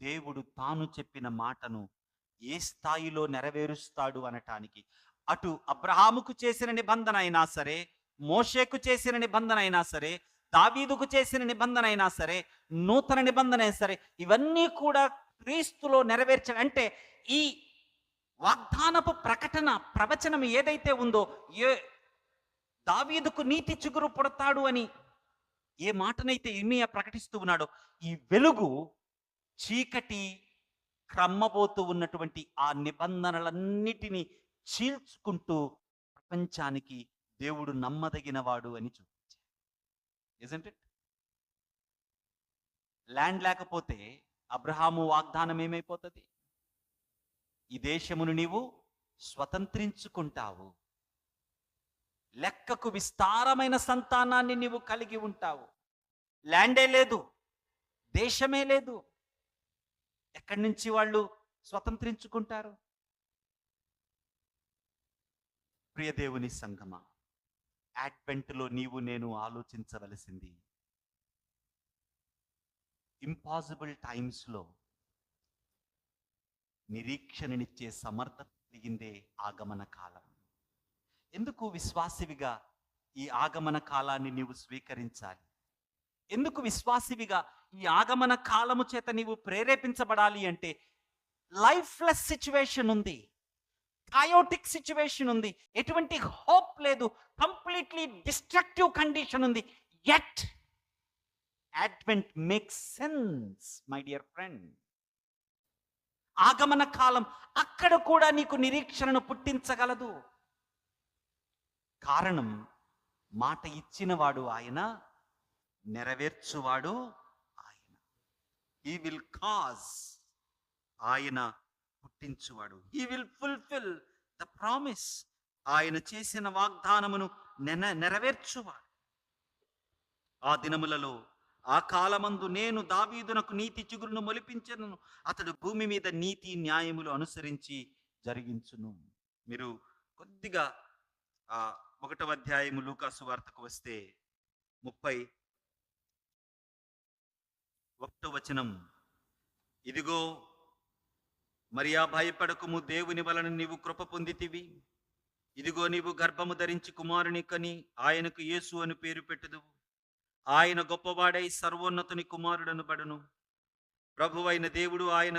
దేవుడు తాను చెప్పిన మాటను ఏ స్థాయిలో నెరవేరుస్తాడు అనటానికి, అటు అబ్రహాముకు చేసిన నిబంధన అయినా సరే, మోషేకు చేసిన నిబంధన అయినా సరే, దావీదుకు చేసిన నిబంధన అయినా సరే, నూతన నిబంధన అయినా సరే, ఇవన్నీ కూడా క్రీస్తులో నెరవేర్చడం. అంటే ఈ వాగ్దానపు ప్రకటన, ప్రవచనం ఏదైతే ఉందో, దావీదుకు నీతి చిగురు పుడతాడు అని ఏ మాటనైతే ఇర్మియా ప్రకటిస్తూ ఉన్నాడో, ఈ వెలుగు చీకటి క్రమ్మబోతూ ఉన్నటువంటి ఆ నిబంధనలన్నిటినీ చీల్చుకుంటూ ప్రపంచానికి దేవుడు నమ్మదగినవాడు అని చూపించాడు. Isn't it? ల్యాండ్ లేకపోతే అబ్రహాము వాగ్దానం ఏమైపోతుంది? ఈ దేశమును నీవు స్వతంత్రించుకుంటావు, లెక్కకు విస్తారమైన సంతానాన్ని నీవు కలిగి ఉంటావు. ల్యాండే లేదు, దేశమే లేదు, ఎక్కడి నుంచి వాళ్ళు స్వతంత్రించుకుంటారు? ప్రియ దేవుని సంగమా, అడ్వెంట్లో నీవు నేను ఆలోచించవలసింది, ఇంపాసిబుల్ టైమ్స్లో నిరీక్షణనిచ్చే సమర్థత కలిగిందే ఆగమన కాలం. ఎందుకు విశ్వాసివిగా ఈ ఆగమన కాలాన్ని నీవు స్వీకరించాలి? ఎందుకు విశ్వాసివిగా ఈ ఆగమన కాలము చేత నీవు ప్రేరేపించబడాలి అంటే, లైఫ్లెస్ సిచ్యువేషన్ ఉంది, కయోటిక్ సిచ్యువేషన్ ఉంది, ఎటువంటి హోప్ లేదు, కంప్లీట్లీ డిస్ట్రక్టివ్ కండిషన్ ఉంది. Yet advent makes sense my dear friend. ఆగమన కాలం అక్కడ కూడా నీకు నిరీక్షణను పుట్టించగలదు. కారణం, మాట ఇచ్చినవాడు ఆయన, నెరవేర్చువాడు ఆయన. హీ విల్ కాజ్, ఆయన పుట్టించువాడు. He will fulfil the promise, ఆయన చేసిన వాగ్దానమును నెరవేర్చువాడు. ఆ దినములలో, ఆ కాలమందు నేను దావీదునకు నీతి చిగురును మొలిపించెను, అతడు భూమి మీద నీతి న్యాయములు అనుసరించి జరిగించును. మీరు కొద్దిగా 1వ అధ్యాయము లూకాసు వార్తకు వస్తే 31వ వచనం, ఇదిగో మరియా భయపడకుము, దేవుని వలన నీవు కృప పొందితివి. ఇదిగో నీవు గర్భము ధరించి కుమారుని కని ఆయనకు యేసు అని పేరు పెట్టుదువు. ఆయన గొప్పవాడై సర్వోన్నతుని కుమారుడను బడును. ప్రభువైన దేవుడు ఆయన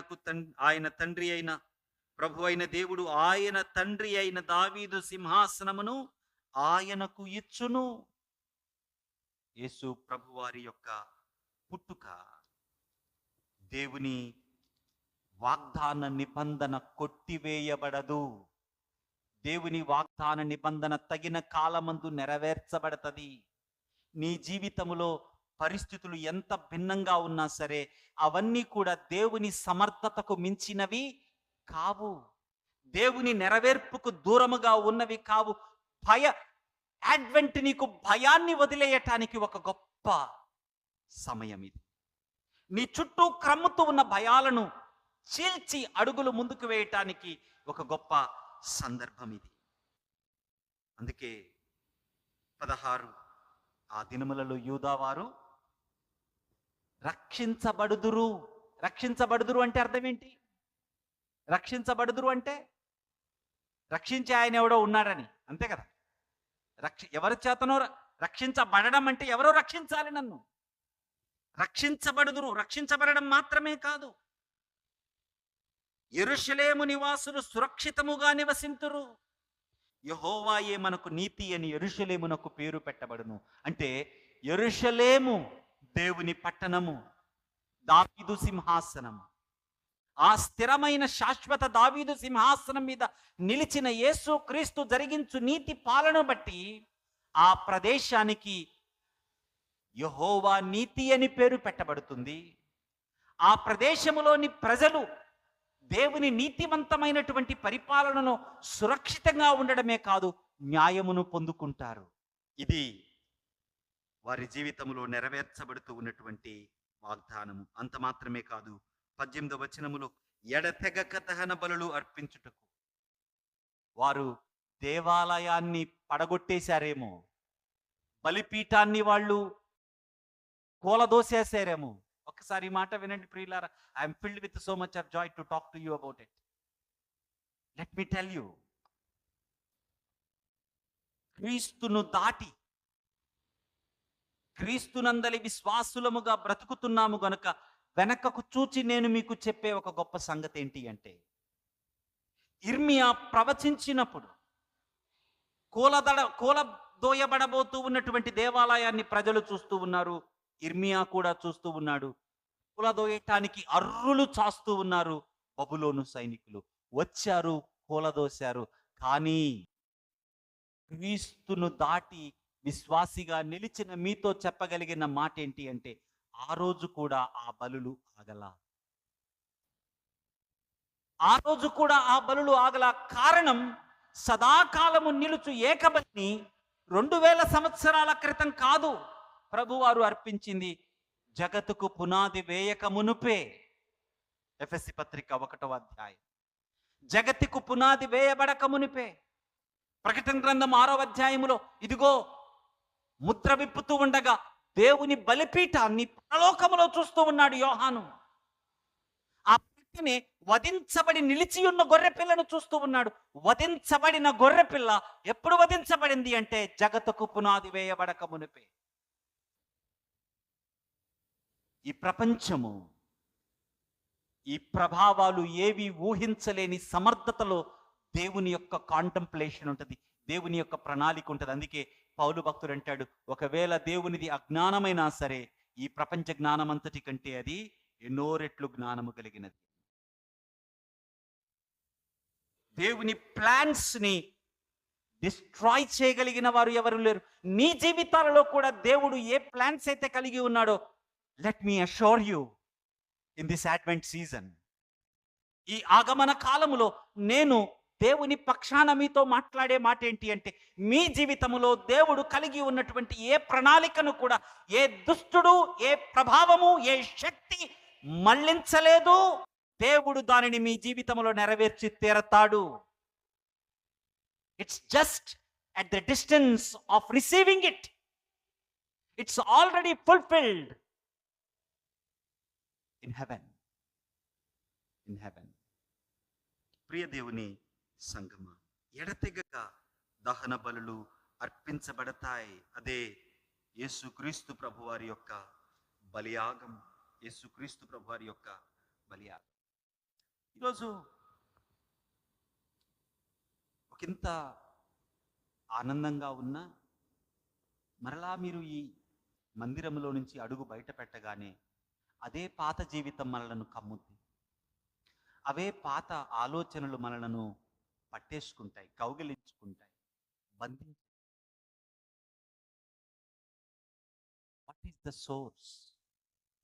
తండ్రి అయిన దావీదు సింహాసనమును ఆయనకు ఇచ్చును. యేసు ప్రభువారి యొక్క పుట్టుక దేవుని వాగ్దాన నిబంధన కొట్టివేయబడదు. దేవుని వాగ్దాన నిబంధన తగిన కాలమందు నెరవేర్చబడతది. నీ జీవితంలో పరిస్థితులు ఎంత భిన్నంగా ఉన్నా సరే, అవన్నీ కూడా దేవుని సమర్థతకు మించినవి కావు. దేవుని నెరవేర్పుకు దూరముగా ఉన్నవి కావు. అడ్వెంట్ నీకు భయాన్ని వదిలేయటానికి ఒక గొప్ప సమయం ఇది. నీ చుట్టూ క్రమ్ముతూ ఉన్న భయాలను చీల్చి అడుగులు ముందుకు వేయటానికి ఒక గొప్ప సందర్భం ఇది. అందుకే 16, ఆ దినములలో యూదావారు రక్షించబడుదురు. రక్షించబడుదురు అంటే అర్థం ఏంటి? రక్షించబడుదురు అంటే రక్షించే ఆయన ఎవడో ఉన్నాడని, అంతే కదా. ఎవరి చేతనో రక్షించబడడం అంటే ఎవరో రక్షించాలి నన్ను. రక్షించబడుదురు, రక్షించబడడం మాత్రమే కాదు, యెరూషలేము నివాసులు సురక్షితముగా నివసింతురు. యెహోవాయే మనకు నీతి అని యెరూషలేమునకు పేరు పెట్టబడును. అంటే యెరూషలేము దేవుని పట్టణము, దావీదు సింహాసనము. ఆ స్థిరమైన శాశ్వత దావీదు సింహాసనం మీద నిలిచిన యేసు క్రీస్తు జరిగించు నీతి పాలన బట్టి ఆ ప్రదేశానికి యెహోవా నీతి అని పేరు పెట్టబడుతుంది. ఆ ప్రదేశములోని ప్రజలు దేవుని నీతివంతమైనటువంటి పరిపాలనలో సురక్షితంగా ఉండడమే కాదు, న్యాయమును పొందుకుంటారు. ఇది వారి జీవితంలో నెరవేర్చబడుతూ ఉన్నటువంటి వాగ్దానము. అంత మాత్రమే కాదు, 18వ వచనములో ఎడతెగక దహన బలులు అర్పించుటకు. వారు దేవాలయాన్ని పడగొట్టేశారేమో, బలిపీఠాన్ని వాళ్ళు కూలదోసేసారేమో. ఒక్కసారి ఈ మాట వినండి ప్రియులారా. I'm filled with so much of Joy to talk to you about it. Let me tell you, క్రీస్తును దాటి క్రీస్తునందలి విశ్వాసులముగా బ్రతుకుతున్నాము గనుక వెనకకు చూచి నేను మీకు చెప్పే ఒక గొప్ప సంగతి ఏంటి అంటే, ఇర్మియా ప్రవచించినప్పుడు కూలదోయబడబోతూ ఉన్నటువంటి దేవాలయాన్ని ప్రజలు చూస్తూ ఉన్నారు. ఇర్మియా కూడా చూస్తూ ఉన్నాడు. కూలదోయటానికి అర్రులు చాస్తూ ఉన్నారు. బబులోను సైనికులు వచ్చారు, కూలదోశారు. కానీ క్రీస్తును దాటి విశ్వాసిగా నిలిచిన మీతో చెప్పగలిగిన మాట ఏంటి అంటే, ఆ రోజు కూడా ఆ బలులు ఆగల. ఆ రోజు కూడా ఆ బలులు ఆగల. కారణం, సదాకాలము నిలుచు ఏకబలిని 2000 సంవత్సరాల క్రితం కాదు ప్రభువారు అర్పించింది, జగతుకు పునాది వేయక మునుపే. ఎఫెసీ పత్రిక 1వ అధ్యాయం. జగత్తుకు పునాది వేయబడక మునిపే. ప్రకటన గ్రంథం 6వ అధ్యాయములో ఇదిగో ముద్ర విప్పుతూ ఉండగా దేవుని బలిపీఠాన్ని పరలోకములో చూస్తూ ఉన్నాడు యోహాను. ఆ పక్కనే వధించబడి నిలిచి ఉన్న గొర్రెపిల్లను చూస్తూ ఉన్నాడు. వధించబడిన గొర్రెపిల్ల ఎప్పుడు వధించబడింది అంటే జగతుకు పునాది వేయబడక మునిపే. ఈ ప్రపంచము, ఈ ప్రభావాలు ఏవి ఊహించలేని సమర్థతలో దేవుని యొక్క కాంటంప్లేషన్ ఉంటుంది, దేవుని యొక్క ప్రణాళిక ఉంటుంది. అందుకే పౌలు భక్తుడు అంటాడు, ఒకవేళ దేవునిది అజ్ఞానమైనా సరే ఈ ప్రపంచ జ్ఞానమంతటి కంటే అది ఎన్నో రెట్లు జ్ఞానము కలిగినది. దేవుని ప్లాన్స్ ని డిస్ట్రాయ్ చేయగలిగిన వారు ఎవరు లేరు. నీ జీవితాలలో కూడా దేవుడు ఏ ప్లాన్స్ అయితే కలిగి ఉన్నాడో, let me assure you in this advent season, ఈ ఆగమన కాలములో నేను దేవుని పక్షాన మీతో మాట్లాడే మాట ఏంటి అంటే, మీ జీవితంలో దేవుడు కలిగి ఉన్నటువంటి ఏ ప్రణాళికను కూడా ఏ దుష్టుడు, ఏ ప్రభావము, ఏ శక్తి మళ్లించలేదు. దేవుడు దానిని మీ జీవితంలో నెరవేర్చి తీరతాడు. It's just at the distance of receiving it. It's already fulfilled in heaven. In heaven. ప్రియ దేవుని సంగమ, ఎడతెగక దహన బలులు అర్పించబడతాయి. అదే యేసుక్రీస్తు ప్రభువారి యొక్క బలియాగం. యేసుక్రీస్తు ప్రభువారి యొక్క బలియాగం. ఈరోజు ఒకంత ఆనందంగా ఉన్నా, మరలా మీరు ఈ మందిరంలో నుంచి అడుగు బయట పెట్టగానే అదే పాత జీవితం మనలను కమ్ముద్ది. అవే పాత ఆలోచనలు మనలను పట్టేసుకుంటాయి, కౌగిలించుకుంటాయి, బంధించాయి. What is the source?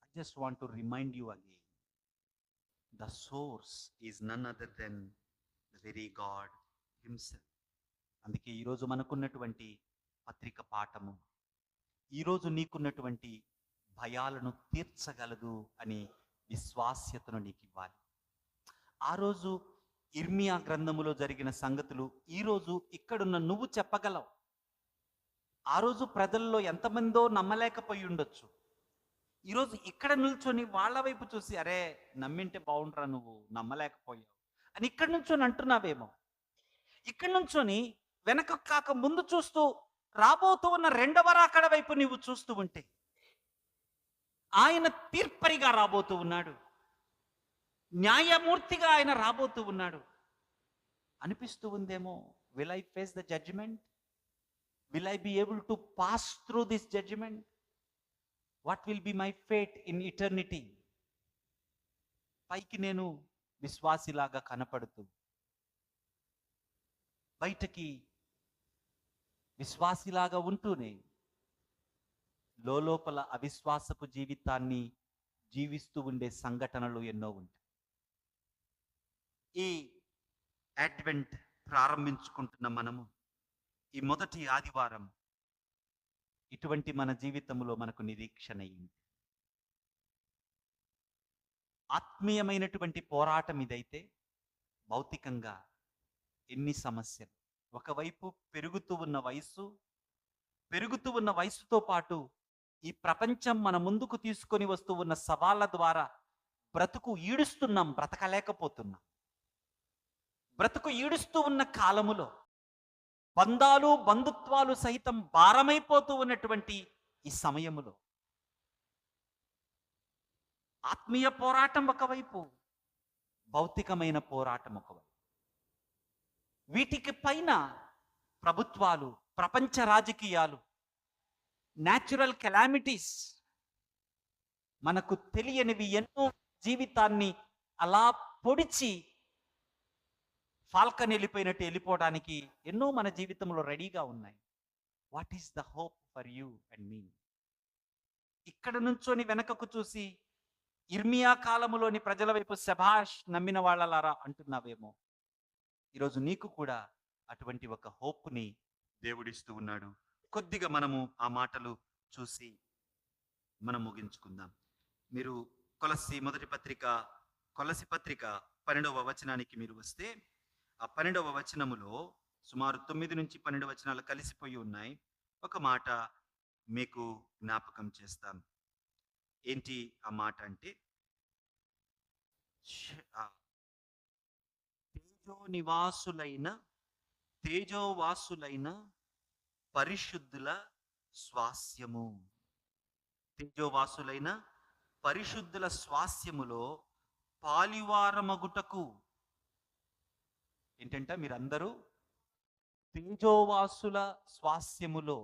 I just want to remind you again. The source is none other than the very God himself. అందుకే ఈరోజు మనకున్నటువంటి పత్రిక పాఠము, ఈరోజు నీకున్నటువంటి భయాలను తీర్చగలదు అని విశ్వాస్యతను నీకు ఇవ్వాలి. ఆ రోజు ఇర్మియా గ్రంథములో జరిగిన సంగతులు ఈరోజు ఇక్కడున్న నువ్వు చెప్పగలవు. ఆ రోజు ప్రజల్లో ఎంతమందో నమ్మలేకపోయి ఉండొచ్చు. ఈరోజు ఇక్కడ నిల్చొని వాళ్ళ వైపు చూసి, అరే నమ్మింటే బాగుండ్రా, నువ్వు నమ్మలేకపోయావు అని ఇక్కడ నుంచొని అంటున్నావేమో. ఇక్కడ నుంచొని వెనక కాక ముందు చూస్తూ రాబోతూ ఉన్న రెండవ రాకడ వైపు నీవు చూస్తూ ఉంటే, ఆయన తీర్పరిగా రాబోతూ ఉన్నాడు, న్యాయమూర్తిగా ఆయన రాబోతూ ఉన్నాడు అనిపిస్తూ ఉందేమో. Will I face the judgement? Will I be able to pass through this judgement? What will be my fate in eternity? పైకి నేను విశ్వాసిలాగా కనపడుతూ, బయటకి విశ్వాసిలాగా ఉంటూనే లోపల అవిశ్వాసపు జీవితాన్ని జీవిస్తూ ఉండే సంఘటనలు ఎన్నో ఉంటాయి. ఈ అడ్వెంట్ ప్రారంభించుకుంటున్న మనము ఈ మొదటి ఆదివారం ఇటువంటి మన జీవితంలో మనకు నిరీక్షణ అయింది. ఆత్మీయమైనటువంటి పోరాటం ఇదైతే, భౌతికంగా ఎన్ని సమస్యలు. ఒకవైపు పెరుగుతూ ఉన్న వయసుతో పాటు ఈ ప్రపంచం మన ముందుకు తీసుకొని వస్తూ ఉన్న సవాళ్ళ ద్వారా బ్రతుకు ఈడుస్తున్నాం, బ్రతకలేకపోతున్నాం. బ్రతుకు ఈడుస్తూ ఉన్న కాలములో బంధాలు, బంధుత్వాలు సైతం భారమైపోతూ ఉన్నటువంటి ఈ సమయములో ఆత్మీయ పోరాటం ఒకవైపు, భౌతికమైన పోరాటం ఒకవైపు. వీటికి పైన ప్రభుత్వాలు, ప్రపంచ రాజకీయాలు, న్యాచురల్ కెలామిటీస్, మనకు తెలియనివి ఎన్నో జీవితాన్ని అలా పొడిచి ఫాల్కన్ వెళ్ళిపోయినట్టు వెళ్ళిపోవడానికి ఎన్నో మన జీవితంలో రెడీగా ఉన్నాయి. What is the hope for you and me? ఇక్కడ నుంచొని వెనకకు చూసి ఇర్మియా కాలములోని ప్రజల వైపు శభాష్ నమ్మిన వాళ్ళలారా అంటున్నావేమో. ఈరోజు నీకు కూడా అటువంటి ఒక హోప్ని దేవుడిస్తూ ఉన్నాడు. కొద్దిగా మనము ఆ మాటలు చూసి మనం ముగించుకుందాం. మీరు కొలసి పత్రిక 12వ వచనానికి మీరు వస్తే, ఆ 12వ వచనములో సుమారు 9 నుంచి 12 వచనాలు కలిసిపోయి ఉన్నాయి. ఒక మాట మీకు జ్ఞాపకం చేస్తాను. ఏంటి ఆ మాట అంటే, తేజోవాసులైన పరిశుద్ధుల స్వాస్యము. తేజోవాసులైన పరిశుద్ధుల స్వాస్యములో పాలివారమగుటకు ఏంటంటే మీరందరూ తేజోవాసుల స్వాస్యములో,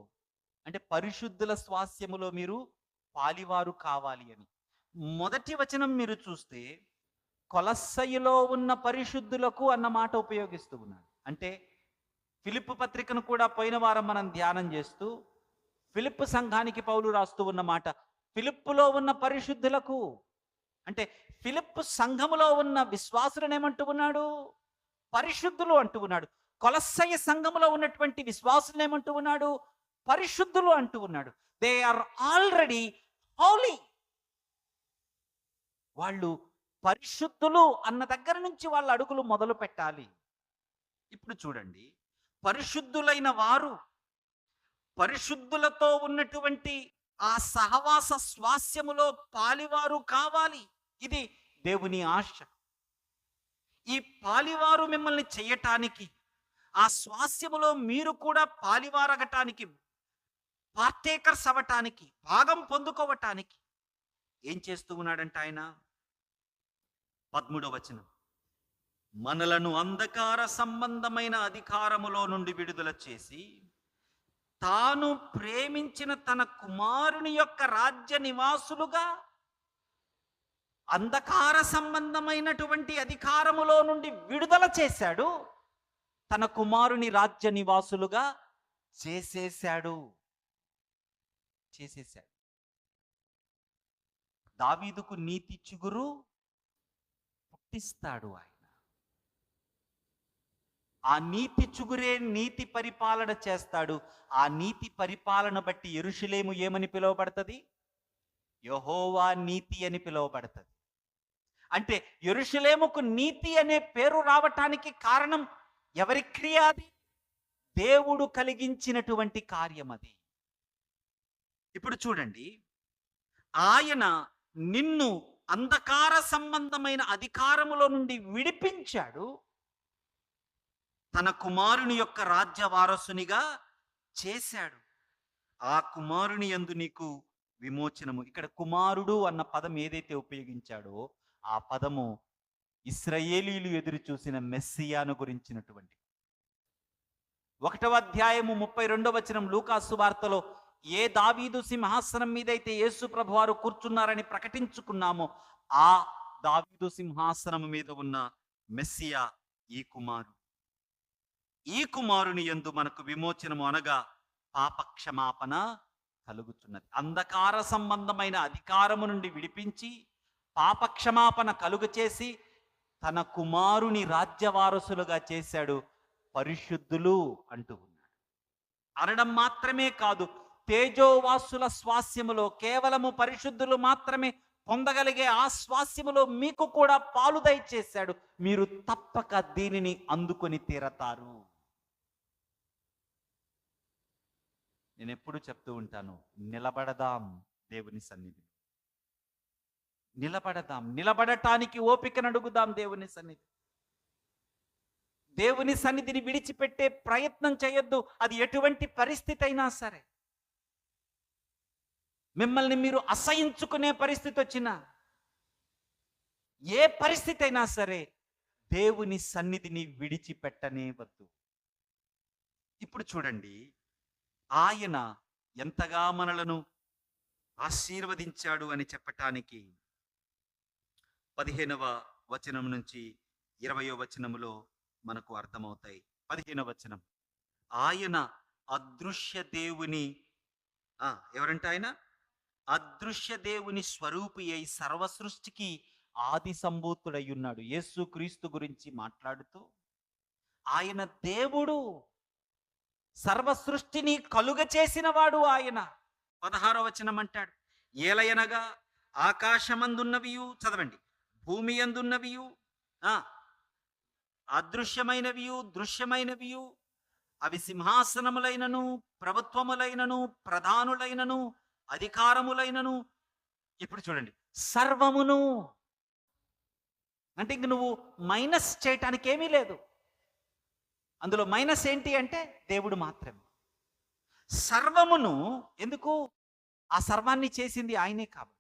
అంటే పరిశుద్ధుల స్వాస్యములో మీరు పాలివారు కావాలి అని. మొదటి వచనం మీరు చూస్తే కొలస్సయిలో ఉన్న పరిశుద్ధులకు అన్న మాట ఉపయోగిస్తూ ఉన్నాడు. అంటే ఫిలిప్పు పత్రికను కూడా పోయిన వారం మనం ధ్యానం చేస్తూ ఫిలిప్పు సంఘానికి పౌలు రాస్తూ ఉన్న మాట ఫిలిప్పులో ఉన్న పరిశుద్ధులకు, అంటే ఫిలిప్పు సంఘములో ఉన్న విశ్వాసులను ఏమంటూ ఉన్నాడు? పరిశుద్ధులు అంటూ ఉన్నాడు. కొలస్సయ సంఘములో ఉన్నటువంటి విశ్వాసులను ఏమంటూ ఉన్నాడు? పరిశుద్ధులు అంటూ ఉన్నాడు. They are already holy. వాళ్ళు పరిశుద్ధులు అన్న దగ్గర నుంచి వాళ్ళ అడుగులు మొదలు పెట్టాలి. ఇప్పుడు చూడండి, పరిశుద్ధులైన వారు పరిశుద్ధులతో ఉన్నటువంటి ఆ సహవాస స్వాస్యములో పాలివారు కావాలి. ఇది దేవుని ఆశ. ఈ పాలివారు మిమ్మల్ని చేయటానికి, ఆ స్వాస్యములో మీరు కూడా పాలివారగటానికి, పార్టేకర్స్ అవ్వటానికి, భాగం పొందుకోవటానికి ఏం చేస్తూ ఉన్నాడంట ఆయన? 13వ వచనం, మనలను అంధకార సంబంధమైన అధికారములో నుండి విడుదల చేసి తాను ప్రేమించిన తన కుమారుని యొక్క రాజ్య నివాసులుగా, అంధకార సంబంధమైనటువంటి అధికారములో నుండి విడుదల చేశాడు, తన కుమారుని రాజ్య నివాసులుగా చేసేశాడు. దావీదుకు నీతి చిగురు పుట్టిస్తాడు ఆయన. ఆ నీతి చిగురే నీతి పరిపాలన చేస్తాడు. ఆ నీతి పరిపాలన బట్టి యెరూషలేము ఏమని పిలువబడుతుంది? యెహోవా నీతి అని పిలువబడుతుంది. అంటే యెరూషలేముకు నీతి అనే పేరు రావటానికి కారణం ఎవరి క్రియ? అది దేవుడు కలిగించినటువంటి కార్యం అది. ఇప్పుడు చూడండి, ఆయన నిన్ను అంధకార సంబంధమైన అధికారములో నుండి విడిపించాడు, తన కుమారుని యొక్క రాజ్య వారసునిగా చేశాడు. ఆ కుమారుని యందు నీకు విమోచనము. ఇక్కడ కుమారుడు అన్న పదం ఏదైతే ఉపయోగించాడో ఆ పదము ఇశ్రాయేలీలు ఎదురు చూసిన మెస్సియాను గురించినటువంటి. 1వ అధ్యాయము 32వ వచనం లూకాసు వార్తలో ఏ దావీదు సింహాసనం మీదైతే యేసు ప్రభువారు కూర్చున్నారని ప్రకటించుకున్నామో ఆ దావీదు సింహాసనం మీద ఉన్న మెస్సియా ఈ కుమారుడు. ఈ కుమారుని యందు మనకు విమోచనము అనగా పాపక్షమాపణ కలుగుతున్నది. అంధకార సంబంధమైన అధికారము నుండి విడిపించి పాపక్షమాపణ కలుగు చేసి తన కుమారుని రాజ్యవారసులుగా చేశాడు. పరిశుద్ధులు అంటూ ఉన్నాడు. అనడం మాత్రమే కాదు, తేజోవాసుల స్వాస్యములో కేవలము పరిశుద్ధులు మాత్రమే పొందగలిగే ఆ స్వాస్యములో మీకు కూడా పాలు దయచేశాడు. మీరు తప్పక దీనిని అందుకొని తీరతారు. నేను ఎప్పుడు చెప్తూ ఉంటాను, నిలబడదాం దేవుని సన్నిధి, నిలబడదాం. నిలబడటానికి ఓపికను అడుగుదాం దేవుని సన్నిధి. దేవుని సన్నిధిని విడిచిపెట్టే ప్రయత్నం చేయొద్దు. అది ఎటువంటి పరిస్థితి అయినా సరే, మిమ్మల్ని మీరు అసహించుకునే పరిస్థితి వచ్చినా, ఏ పరిస్థితి అయినా సరే దేవుని సన్నిధిని విడిచిపెట్టనే వద్దు. ఇప్పుడు చూడండి, ఆయన ఎంతగా మనలను ఆశీర్వదించాడు అని చెప్పటానికి 15వ వచనం నుంచి 20వ వచనములో మనకు అర్థమవుతాయి. 15వ వచనం, ఆయన అదృశ్య దేవుని ఎవరంటే ఆయన అదృశ్య దేవుని స్వరూపి అయి సర్వ సృష్టికి ఆది సంభూతుడై ఉన్నాడు. యేసు క్రీస్తు గురించి మాట్లాడుతూ ఆయన దేవుడు, సర్వ సృష్టిని కలుగ చేసిన వాడు ఆయన. 16వ వచనం అంటాడు, ఏలయనగా ఆకాశమందున్నవియు, చదవండి, భూమి అందున్నవియు, అదృశ్యమైనవియు దృశ్యమైనవియు, అవి సింహాసనములైనను ప్రభుత్వములైనను ప్రధానులైనను అధికారములైనను. ఇప్పుడు చూడండి, సర్వమును అంటే ఇంక నువ్వు మైనస్ చేయటానికి ఏమీ లేదు. అందులో మైనస్ ఏంటి అంటే దేవుడు మాత్రమే. సర్వమును, ఎందుకు? ఆ సర్వాన్ని చేసింది ఆయనే కాబట్టి.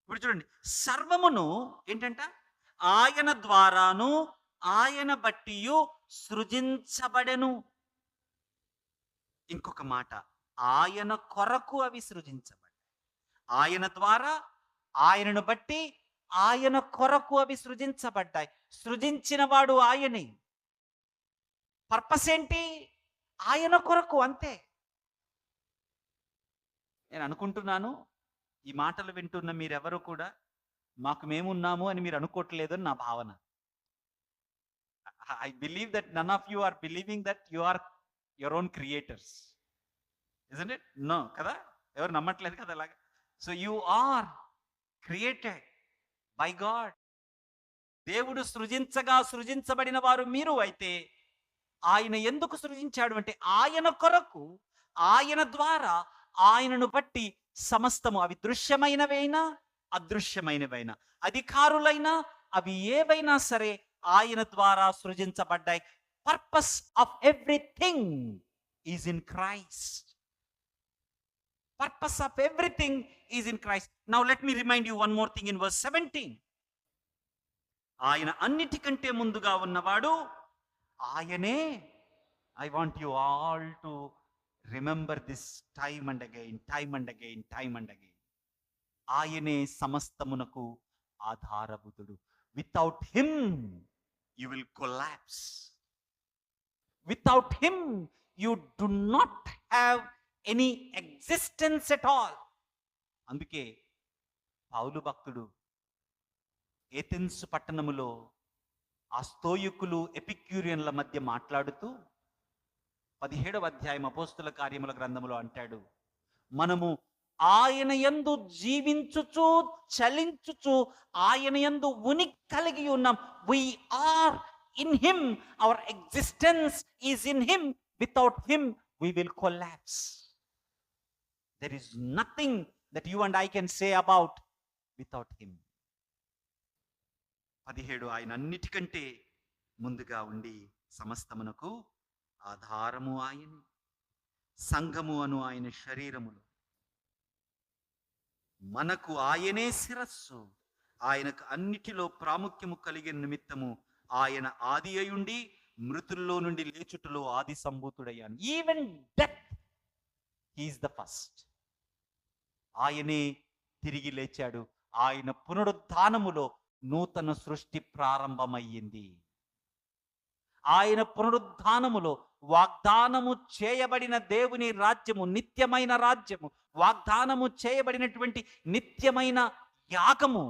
ఇప్పుడు చూడండి, సర్వమును ఏంటంట? ఆయన ద్వారాను ఆయన బట్టియు సృజించబడెను. ఇంకొక మాట, ఆయన కొరకు అవి సృజించబడ్డాయి. ఆయన ద్వారా, ఆయనను బట్టి, ఆయన కొరకు అవి సృజించబడ్డాయి. సృజించిన వాడు ఆయనే. పర్పస్ ఏంటి? ఆయన కొరకు, అంతే. నేను అనుకుంటున్నాను, ఈ మాటలు వింటున్న మీరెవరు కూడా మాకు మేమున్నాము అని మీరు అనుకోవట్లేదు అని నా భావన. I believe that none of you are believing that you are your own creators. Isn't it? No కదా? ఎవరు నమ్మట్లేదు కదా అలాగా. So you are created by God. దేవుడు సృజించబడిన వారు మీరు అయితే, ఆయన ఎందుకు సృజించాడు అంటే ఆయన కొరకు, ఆయన ద్వారా, ఆయనను బట్టి సమస్తము, అవి దృశ్యమైనవైనా అదృశ్యమైనవైనా, అధికారులైనా అవి ఏవైనా సరే ఆయన ద్వారా సృజించబడ్డాయి. Purpose of everything is in Christ. Purpose of everything is in Christ. Now let me remind you one more thing in verse 17. ఆయన అన్నిటికంటే ముందుగా ఉన్నవాడు ఆయనే. I want you all to remember this time and again, time and again, time and again. ఆయనే సమస్తమునకు ఆధారభూతుడు. Without him you will collapse. Without him you do not have any existence at all. అందుకే పౌలు భక్తుడు Athens పట్టణములో ఆ స్తోయికులు ఎపిక్యూరియన్ల మధ్య మాట్లాడుతూ 17వ అధ్యాయం అపోస్తుల కార్యముల గ్రంథములో అంటాడు, మనము ఆయన యందు జీవించుచు చలించుచు ఆయన యందు ఉనికి కలిగి ఉన్నాం. we are in him, our existence is in him. Without him we will collapse. There is nothing that you and I can say about without him. 17 ఆయన అన్నిటికంటే ముందుగా ఉండి సమస్తమునకు ఆధారము ఆయన, సంఘము అను ఆయన శరీరములు, మనకు ఆయనే శిరస్సు. ఆయనకు అన్నిటిలో ప్రాముఖ్యము కలిగిన నిమిత్తము ఆయన ఆది అయుండి మృతుల్లో నుండి లేచుటలో ఆది సంభూతుడయ్యాను. Even death he is the first. ఆయనే తిరిగి లేచాడు. ఆయన పునరుద్ధానములో నూతన సృష్టి ప్రారంభమయ్యింది. ఆయన పునరుద్ధానములో వాగ్దానము చేయబడిన దేవుని రాజ్యము, నిత్యమైన రాజ్యము, వాగ్దానము చేయబడినటువంటి నిత్యమైన యాగము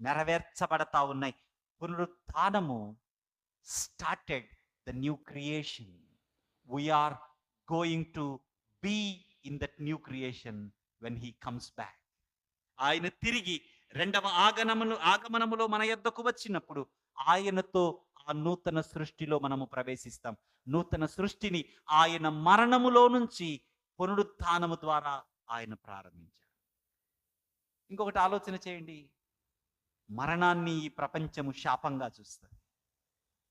నెరవేర్చబడతా ఉన్నాయి. పునరుద్ధానము started the new creation. We are going to be in that new creation when he comes back. ఆయన తిరిగి రెండవ ఆగమనములో మన యొద్దకు వచ్చినప్పుడు ఆయనతో ఆ నూతన సృష్టిలో మనము ప్రవేశిస్తాం. నూతన సృష్టిని ఆయన మరణములో నుంచి పునరుత్థానము ద్వారా ఆయన ప్రారంభించాడు. ఇంకొకటి ఆలోచన చేయండి, మరణాన్ని ఈ ప్రపంచము శాపంగా చూస్తుంది.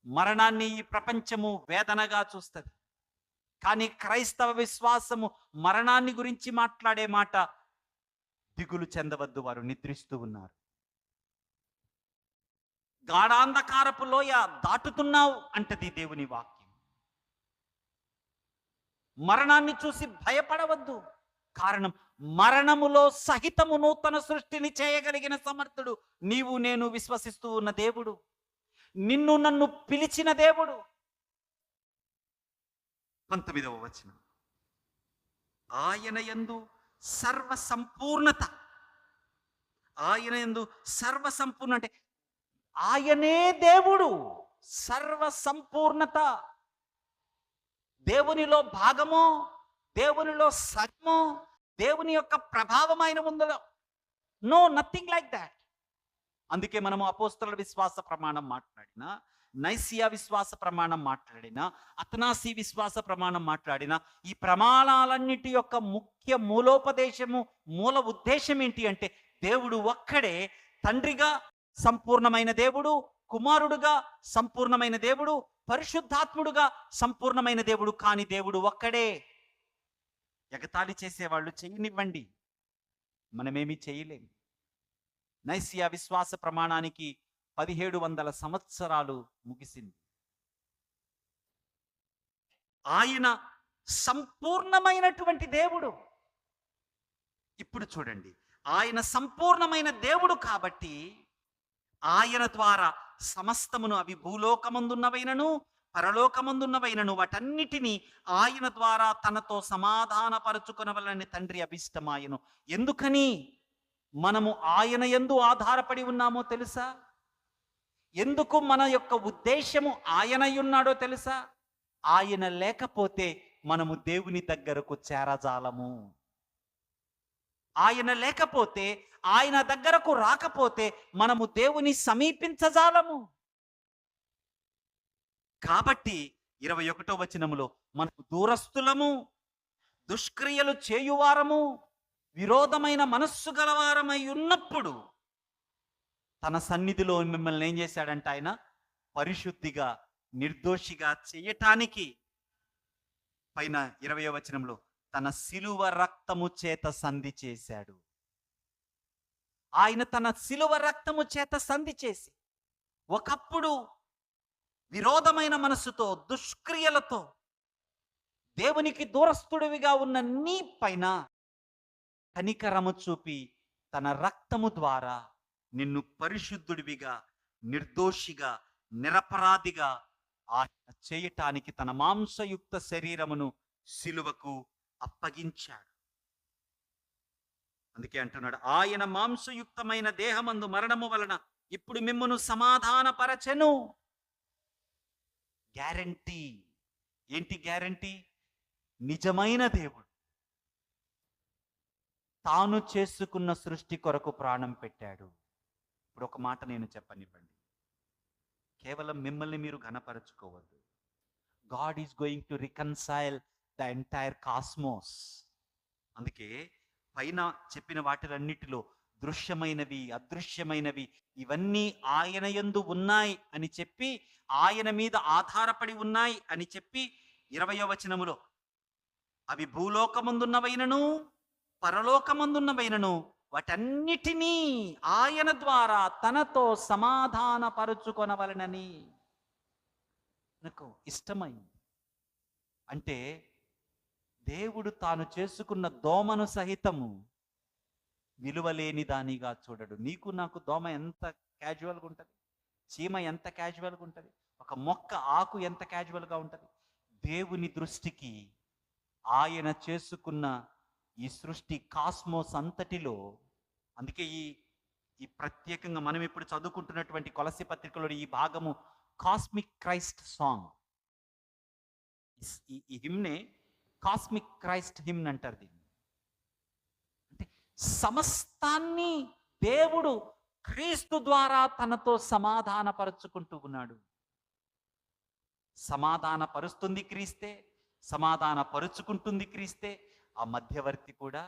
మరణాన్ని ఈ ప్రపంచము వేదనగా చూస్తుంది. కానీ క్రైస్తవ విశ్వాసము మరణాన్ని గురించి మాట్లాడే మాట, దిగులు చెందవద్దు, వారు నిద్రిస్తూ ఉన్నారు. గాఢాంధకారపు లోయ దాటుతున్నావు అంటది దేవుని వాక్యం. మరణాన్ని చూసి భయపడవద్దు. కారణం, మరణములో సహితము నూతన సృష్టిని చేయగలిగిన సమర్థుడు నీవు నేను విశ్వసిస్తూ ఉన్న దేవుడు, నిన్ను నన్ను పిలిచిన దేవుడు. 19వ వచనం, ఆయన యందు సర్వ సంపూర్ణత. ఆయన యందు సర్వ సంపూర్ణ అంటే ఆయనే దేవుడు. సర్వ సంపూర్ణత, దేవునిలో భాగమో, దేవునిలో సగమో, దేవుని యొక్క ప్రభావం ఆయన ఉందో. No, nothing like that. అందుకే మనము అపోస్తలుల విశ్వాస ప్రమాణం మాట్లాడినా, నైసియా విశ్వాస ప్రమాణం మాట్లాడినా, అతనాసి విశ్వాస ప్రమాణం మాట్లాడినా, ఈ ప్రమాణాలన్నిటి యొక్క ముఖ్య మూలోపదేశము, మూల ఉద్దేశం ఏంటి అంటే, దేవుడు ఒక్కడే తండ్రిగా సంపూర్ణమైన దేవుడు, కుమారుడుగా సంపూర్ణమైన దేవుడు, పరిశుద్ధాత్ముడుగా సంపూర్ణమైన దేవుడు. కాని దేవుడు ఒక్కడే. ఎగతాళి చేసేవాళ్ళు చేయనివ్వండి, మనమేమీ చేయలేము. నైసియా విశ్వాస ప్రమాణానికి 1700 సంవత్సరాలు ముగిసింది. ఆయన సంపూర్ణమైనటువంటి దేవుడు. ఇప్పుడు చూడండి, ఆయన సంపూర్ణమైన దేవుడు కాబట్టి ఆయన ద్వారా సమస్తమును, అవి భూలోకమందున్నవైనను పరలోకమందున్నవైనను, వాటన్నిటినీ ఆయన ద్వారా తనతో సమాధానపరచుకొనవలనని తండ్రి అభిష్టమాయను. ఎందుకని మనము ఆయన యందు ఆధారపడి ఉన్నామో తెలుసా? ఎందుకు మన యొక్క ఉద్దేశము ఆయనై ఉన్నాడో తెలుసా? ఆయన లేకపోతే మనము దేవుని దగ్గరకు చేరజాలము. ఆయన లేకపోతే, ఆయన దగ్గరకు రాకపోతే మనము దేవుని సమీపించజాలము. కాబట్టి 21వ వచనములో మనకు దూరస్తులము, దుష్క్రియలు చేయువారము, విరోధమైన మనస్సు గలవారమై ఉన్నప్పుడు తన సన్నిధిలో మిమ్మల్ని ఏం చేశాడంట? ఆయన పరిశుద్ధిగా, నిర్దోషిగా చేయటానికి పైన 20వ వచనంలో తన శిలువ రక్తము చేత సంధి చేశాడు. ఆయన తన శిలువ రక్తము చేత సంధి చేసి, ఒకప్పుడు విరోధమైన మనస్సుతో, దుష్క్రియలతో దేవునికి దూరస్తుడివిగా ఉన్న నీ పైన కనికరము చూపి తన రక్తము ద్వారా నిన్ను పరిశుద్ధుడివిగా, నిర్దోషిగా, నిరపరాధిగా ఆయన చేయటానికి తన మాంసయుక్త శరీరమును శిలువకు అప్పగించాడు. అందుకే అంటున్నాడు, ఆయన మాంసయుక్తమైన దేహమందు మరణము వలన ఇప్పుడు మిమ్మును సమాధానపరచెను. గ్యారంటీ ఏంటి? గ్యారంటీ నిజమైన దేవుడు తాను చేసుకున్న సృష్టి కొరకు ప్రాణం పెట్టాడు. ఇప్పుడు ఒక మాట నేను చెప్పనివ్వండి, కేవలం మిమ్మల్ని మీరు ఘనపరచుకోవద్దు. God is going to reconcile the entire cosmos. అందుకే పైన చెప్పిన వాటిలన్నిటిలో దృశ్యమైనవి, అదృశ్యమైనవి ఇవన్నీ ఆయన యందు ఉన్నాయి అని చెప్పి, ఆయన మీద ఆధారపడి ఉన్నాయి అని చెప్పి 20వ వచనములో అవి భూలోకమందున్నవైనను పరలోకమందున్నవైనను వాటన్నిటినీ ఆయన ద్వారా తనతో సమాధానపరుచుకొనవలెనని నాకు ఇష్టమైంది. అంటే దేవుడు తాను చేసుకున్న దోమను సహితము విలువలేని దానిగా చూడడు. నీకు నాకు దోమ ఎంత క్యాజువల్గా ఉంటుంది, చీమ ఎంత క్యాజువల్గా ఉంటుంది, ఒక మొక్క ఆకు ఎంత క్యాజువల్గా ఉంటుంది. దేవుని దృష్టికి ఆయన చేసుకున్న ఈ సృష్టి కాస్మోస్ అంతటిలో, అందుకే ఈ ప్రత్యేకంగా మనం ఇప్పుడు చదువుకుంటున్నటువంటి కొలస్సీ పత్రికలో ఈ భాగము కాస్మిక్ క్రైస్ట్ సాంగ్. ఈ హిమ్నే కాస్మిక్ క్రైస్ట్ హిమ్న్ అంటారు దీన్ని. అంటే సమస్తాన్ని దేవుడు క్రీస్తు ద్వారా తనతో సమాధానపరుచుకుంటూ ఉన్నాడు. సమాధానపరుస్తుంది క్రీస్తే, సమాధానపరుచుకుంటుంది క్రీస్తే, ఆ మధ్యవర్తి కూడా.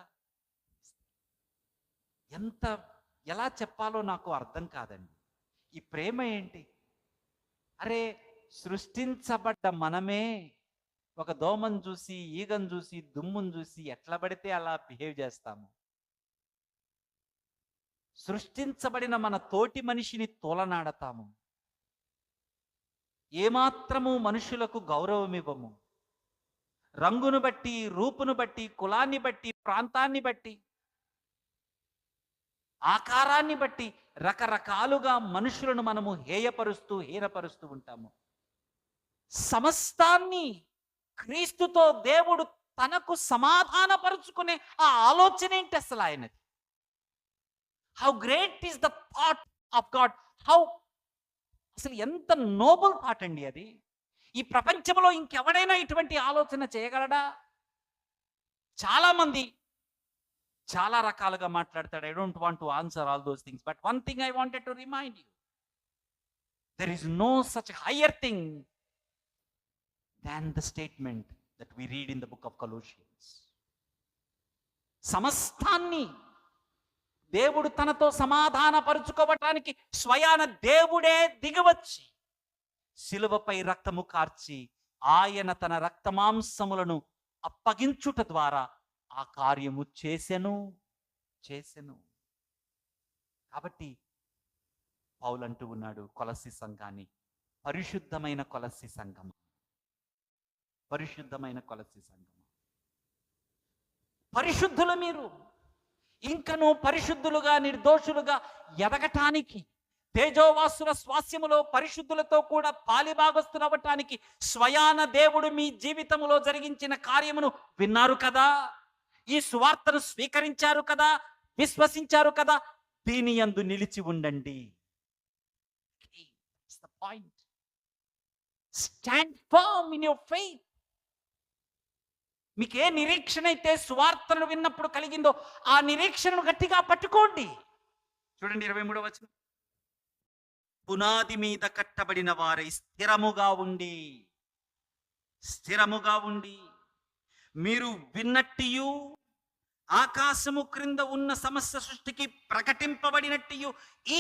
ఎలా చెప్పాలో నాకు అర్థం కాదండి. ఈ ప్రేమ ఏంటి? అరే, సృష్టించబడ్డ మనమే ఒక దోమను చూసి, ఈగను చూసి, దుమ్మును చూసి ఎట్లా పడితే అలా బిహేవ్ చేస్తాము. సృష్టించబడిన మన తోటి మనిషిని తోలనాడతాము. ఏమాత్రము మనుషులకు గౌరవం ఇవ్వము. రంగును బట్టి, రూపును బట్టి, కులాన్ని బట్టి, ప్రాంతాన్ని బట్టి, ఆకారాన్ని బట్టి రకరకాలుగా మనుషులను మనము హేయపరుస్తూ, హీనపరుస్తూ ఉంటాము. సమస్తాన్ని క్రీస్తుతో దేవుడు తనకు సమాధానపరుచుకునే ఆ ఆలోచన ఏంటి అసలు ఆయనది? How great is the thought of God. అసలు ఎంత నోబుల్ థాట్ అండి అది. ఈ ప్రపంచంలో ఇంకెవడైనా ఇటువంటి ఆలోచన చేయగలడా? చాలా మంది చాలా రకాలుగా మాట్లాడతాడు. I don't want to answer all those things, but one thing I wanted to remind you, there is no such higher thing than the statement that we read in the book of Colossians. సమస్తాన్ని దేవుడు తనతో సమాధానపరుచుకోవటానికి స్వయాన దేవుడే దిగివచ్చి శిలువపై రక్తము కార్చి ఆయన తన రక్తమాంసములను అప్పగించుట ద్వారా ఆ కార్యము చేసెను. కాబట్టి పౌలు అంటూ ఉన్నాడు కొలస్సీ సంఘాన్ని, పరిశుద్ధమైన కొలస్సీ సంఘం, పరిశుద్ధమైన కొలసి సంఘం, పరిశుద్ధులు మీరు. ఇంకను పరిశుద్ధులుగా నిర్దోషులుగా ఎదగటానికి, తేజోవాసుల స్వాస్యములో పరిశుద్ధులతో కూడా పాలిభాగస్తులవ్వటానికి స్వయాన దేవుడు మీ జీవితంలో జరిగించిన కార్యమును విన్నారు కదా, ఈ సువార్తను స్వీకరించారు కదా, విశ్వసించారు కదా, దీని యందు నిలిచి ఉండండి. Stand firm in your faith. మీకే నిరీక్షణ అయితే సువార్తను విన్నప్పుడు కలిగిందో ఆ నిరీక్షణను గట్టిగా పట్టుకోండి. చూడండి 23వ వచనం, పునాది మీద కట్టబడిన వారై స్థిరముగా ఉండి మీరు విన్నట్టియు ఆకాశము క్రింద ఉన్న సమస్త సృష్టికి ప్రకటింపబడినట్టు ఈ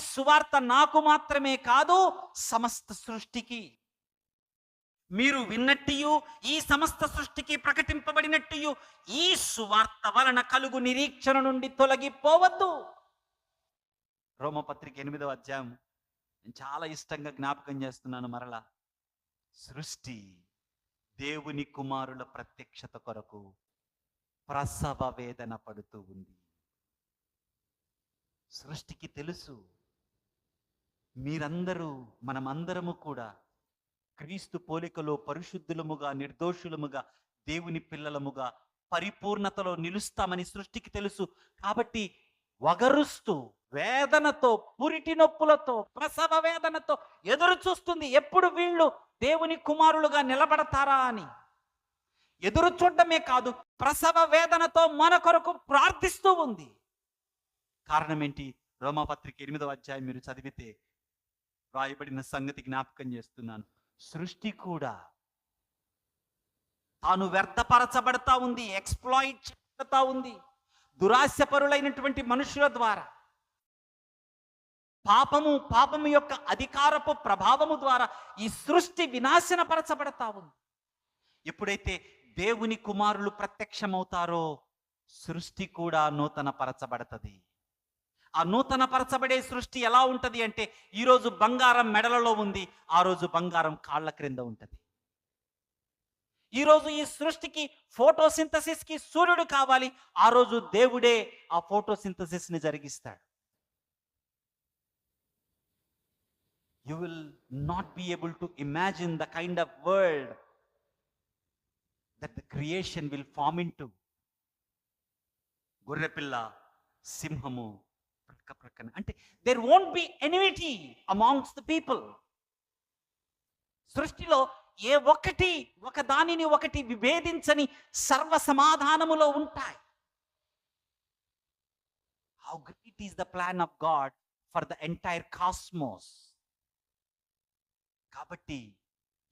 సువార్త నాకు మాత్రమే కాదు, సమస్త సృష్టికి. మీరు విన్నట్టు ఈ సమస్త సృష్టికి ప్రకటింపబడినట్టు ఈ సువార్త వలన కలుగు నిరీక్షణ నుండి తొలగిపోవద్దు. రోమపత్రిక 8వ అధ్యాయం నేను చాలా ఇష్టంగా జ్ఞాపకం చేస్తున్నాను. మరలా సృష్టి దేవుని కుమారుల ప్రత్యక్షత కొరకు ప్రసవ వేదన పడుతూ ఉంది. సృష్టికి తెలుసు మీరందరూ, మనమందరము కూడా క్రీస్తు పోలికలో పరిశుద్ధులముగా, నిర్దోషులముగా, దేవుని పిల్లలముగా, పరిపూర్ణతలో నిలుస్తామని సృష్టికి తెలుసు. కాబట్టి వగరుస్తూ, వేదనతో, పురిటి నొప్పులతో, ప్రసవ వేదనతో ఎదురు చూస్తుంది. ఎప్పుడు వీళ్ళు దేవుని కుమారులుగా నిలబడతారా అని ఎదురు చూడటమే కాదు, ప్రసవ వేదనతో మన కొరకు ప్రార్థిస్తూ ఉంది. కారణం ఏంటి? రోమాపత్రిక 8వ అధ్యాయం మీరు చదివితే రాయబడిన సంగతి జ్ఞాపకం చేస్తున్నాను. సృష్టి కూడా తాను వ్యర్థపరచబడతా ఉంది, ఎక్స్ప్లాయిట్ చేయబడతా ఉంది. దురాశపరులైనటువంటి మనుషుల ద్వారా, పాపము యొక్క అధికారపు ప్రభావము ద్వారా ఈ సృష్టి వినాశనపరచబడతా ఉంది. ఎప్పుడైతే దేవుని కుమారులు ప్రత్యక్షమవుతారో సృష్టి కూడా నూతన పరచబడుతుంది. ఆ నూతన పరచబడే సృష్టి ఎలా ఉంటది అంటే, ఈరోజు బంగారం మెడలలో ఉంది, ఆ రోజు బంగారం కాళ్ళ క్రింద ఉంటది. ఈరోజు ఈ సృష్టికి ఫోటోసింథసిస్ కి సూర్యుడు కావాలి, ఆ రోజు దేవుడే ఆ ఫోటోసింథసిస్ ని జరిగిస్తాడు. You will not be able to imagine the kind of world that the creation will form into. గొర్రెపిల్ల, సింహము ప్రక్కన అంటే there won't be enmity amongst the people. సృష్టిలో ఏ ఒక దానిని ఒకటి విభేదించని సర్వ సమాధానములో ఉంటాయి. How great is the plan of God for the entire cosmos. కాబట్టి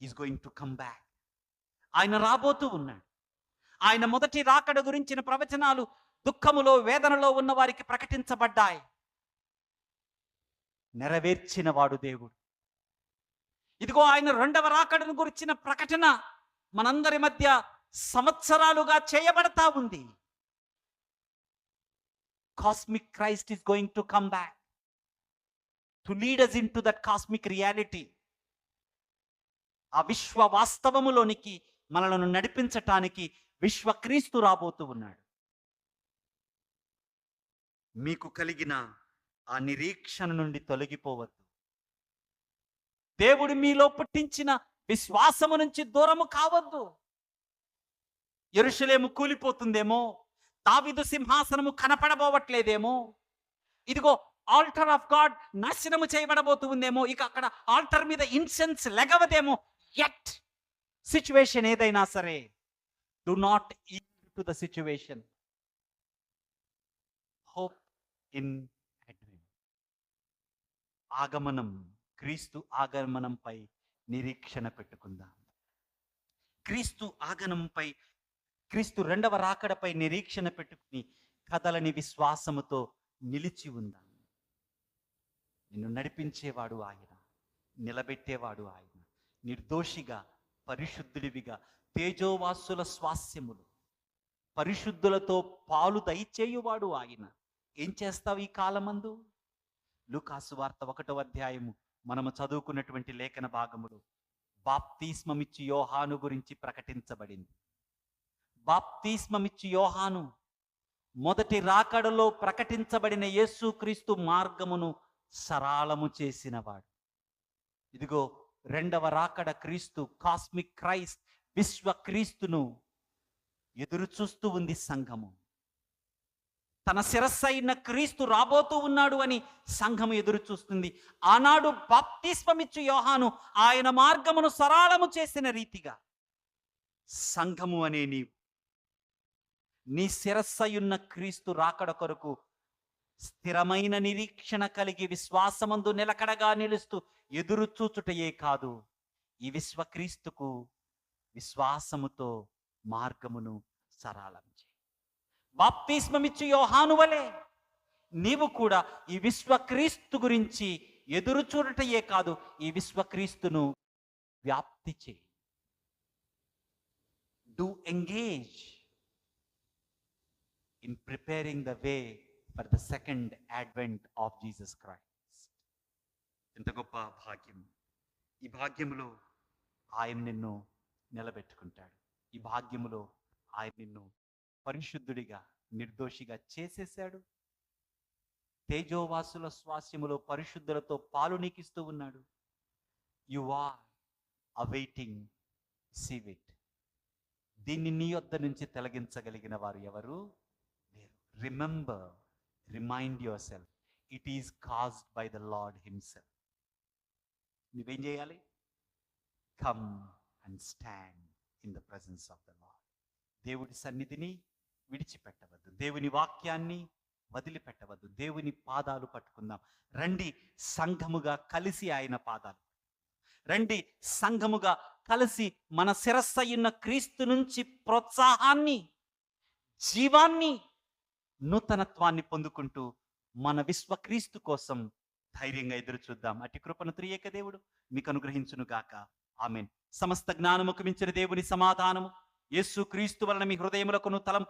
is going to come back. ఆయన రాబోతూ ఉన్నాడు. ఆయన మొదటి రాకడ గురించిన ప్రవచనాలు దుఃఖములో, వేదనలో ఉన్న వారికి ప్రకటించబడ్డాయి. నెరవేర్చిన వాడు దేవుడు. ఇదిగో ఆయన రెండవ రాకడను గురించిన ప్రకటన మనందరి మధ్య సంవత్సరాలుగా చేయబడతా ఉంది. Cosmic Christ is going to come back to lead us into that cosmic reality. ఆ విశ్వ వాస్తవములోనికి మనలను నడిపించటానికి విశ్వక్రీస్తు రాబోతూ ఉన్నాడు. మీకు కలిగిన ఆ నిరీక్షణ నుండి తొలగిపోవద్దు. దేవుడు మీలో పుట్టించిన విశ్వాసము నుంచి దూరము కావద్దు. యెరూషలేము కూలిపోతుందేమో, దావీదు సింహాసనము కనపడబోవట్లేదేమో, ఇదిగో ఆల్టర్ ఆఫ్ గాడ్ నాశనము చేయబడబోతూ ఉందేమో, ఇక అక్కడ ఆల్టర్ మీద ఇన్సెన్స్ లెగవదేమో. యట్ సిచ్యువేషన్ ఏదైనా సరే, do not yield to the situation. Hope in advent. ఆగమనం, క్రీస్తు ఆగమనంపై నిరీక్షణ పెట్టుకుందాం. క్రీస్తు ఆగమనంపై, క్రీస్తు రెండవ రాకడపై నిరీక్షణ పెట్టుకుని కదలని విశ్వాసముతో నిలిచి ఉందాం. నిన్ను నడిపించేవాడు ఆయన, నిలబెట్టేవాడు ఆయన. నిర్దోషిగా, పరిశుద్ధుడివిగా, తేజోవాసుల స్వాస్యములు, పరిశుద్ధులతో పాలు దయచేయువాడు ఆయన. ఏం చేస్తావు ఈ కాలమందు? లూకాసు వార్త 1వ అధ్యాయము మనము చదువుకున్నటువంటి లేఖన భాగములు బాప్తిస్మమిచ్చి యోహాను గురించి ప్రకటించబడింది. బాప్తిస్మమిచ్చి యోహాను మొదటి రాకడలో ప్రకటించబడిన యేసుక్రీస్తు మార్గమును సరళము చేసినవాడు. ఇదిగో రెండవ రాకడ క్రీస్తు, కాస్మిక్ క్రైస్ట్, విశ్వ క్రీస్తును ఎదురు చూస్తూ ఉంది సంఘము. తన శిరస్సైన క్రీస్తు రాబోతూ ఉన్నాడు అని సంఘము ఎదురు చూస్తుంది. ఆనాడు బాప్తిస్మమిచ్చు యోహాను ఆయన మార్గమును సరళము చేసిన రీతిగా సంఘము అనే నీ శిరస్సయున్న క్రీస్తు రాకడ కొరకు స్థిరమైన నిరీక్షణ కలిగి విశ్వాసమందు నిలకడగా నిలుస్తూ ఎదురు చూచుటయే కాదు, ఈ విశ్వక్రీస్తుకు విశ్వాసముతో మార్గమును సరళం చేయి. బాప్తిస్మమిచ్చు యోహాను వలె నీవు కూడా ఈ విశ్వక్రీస్తు గురించి ఎదురు చూడటయే కాదు, ఈ విశ్వక్రీస్తును వ్యాప్తి చేయి. Do engage in preparing the way for the second advent of Jesus Christ. ఎంత గొప్ప భాగ్యం! ఈ భాగ్యములో ఆయన నిన్ను నిలబెట్టుకుంటాడు. ఈ భాగ్యములో ఆయన నిన్ను పరిశుద్ధుడిగా, నిర్దోషిగా చేసేశాడు. తేజోవాసుల స్వాస్యములో పరిశుద్ధులతో పాలు నీకిస్తూ ఉన్నాడు. You are awaiting sieve it. దీన్ని నీ యొద్ద నుంచి తొలగించగలిగిన వారు ఎవరు? Remember, remind yourself, it is caused by the Lord himself. నువ్వేం చేయాలి? Come and stand in the presence of the Lord. దేవుడి సన్నిధిని విడిచిపెట్టవద్దు, దేవుని వాక్యాన్ని వదిలిపెట్టవద్దు, దేవుని పాదాలు పట్టుకుందాం. రండి సంఘముగా కలిసి ఆయన పాదాలు, రండి సంఘముగా కలిసి మన శిరస్సయున్న క్రీస్తు నుంచి ప్రోత్సాహాన్ని, జీవాన్ని, నూతనత్వాన్ని పొందుకుంటూ మన విశ్వక్రీస్తు కోసం ధైర్యంగా ఎదురు చూద్దాం. అట్టి కృపను త్రియేక దేవుడు మీకు అనుగ్రహించును గాక. ఆమేన్. సమస్త జ్ఞానముకు మించిన దేవుని సమాధానము యేసుక్రీస్తు వలన మీ హృదయములకును తలంపు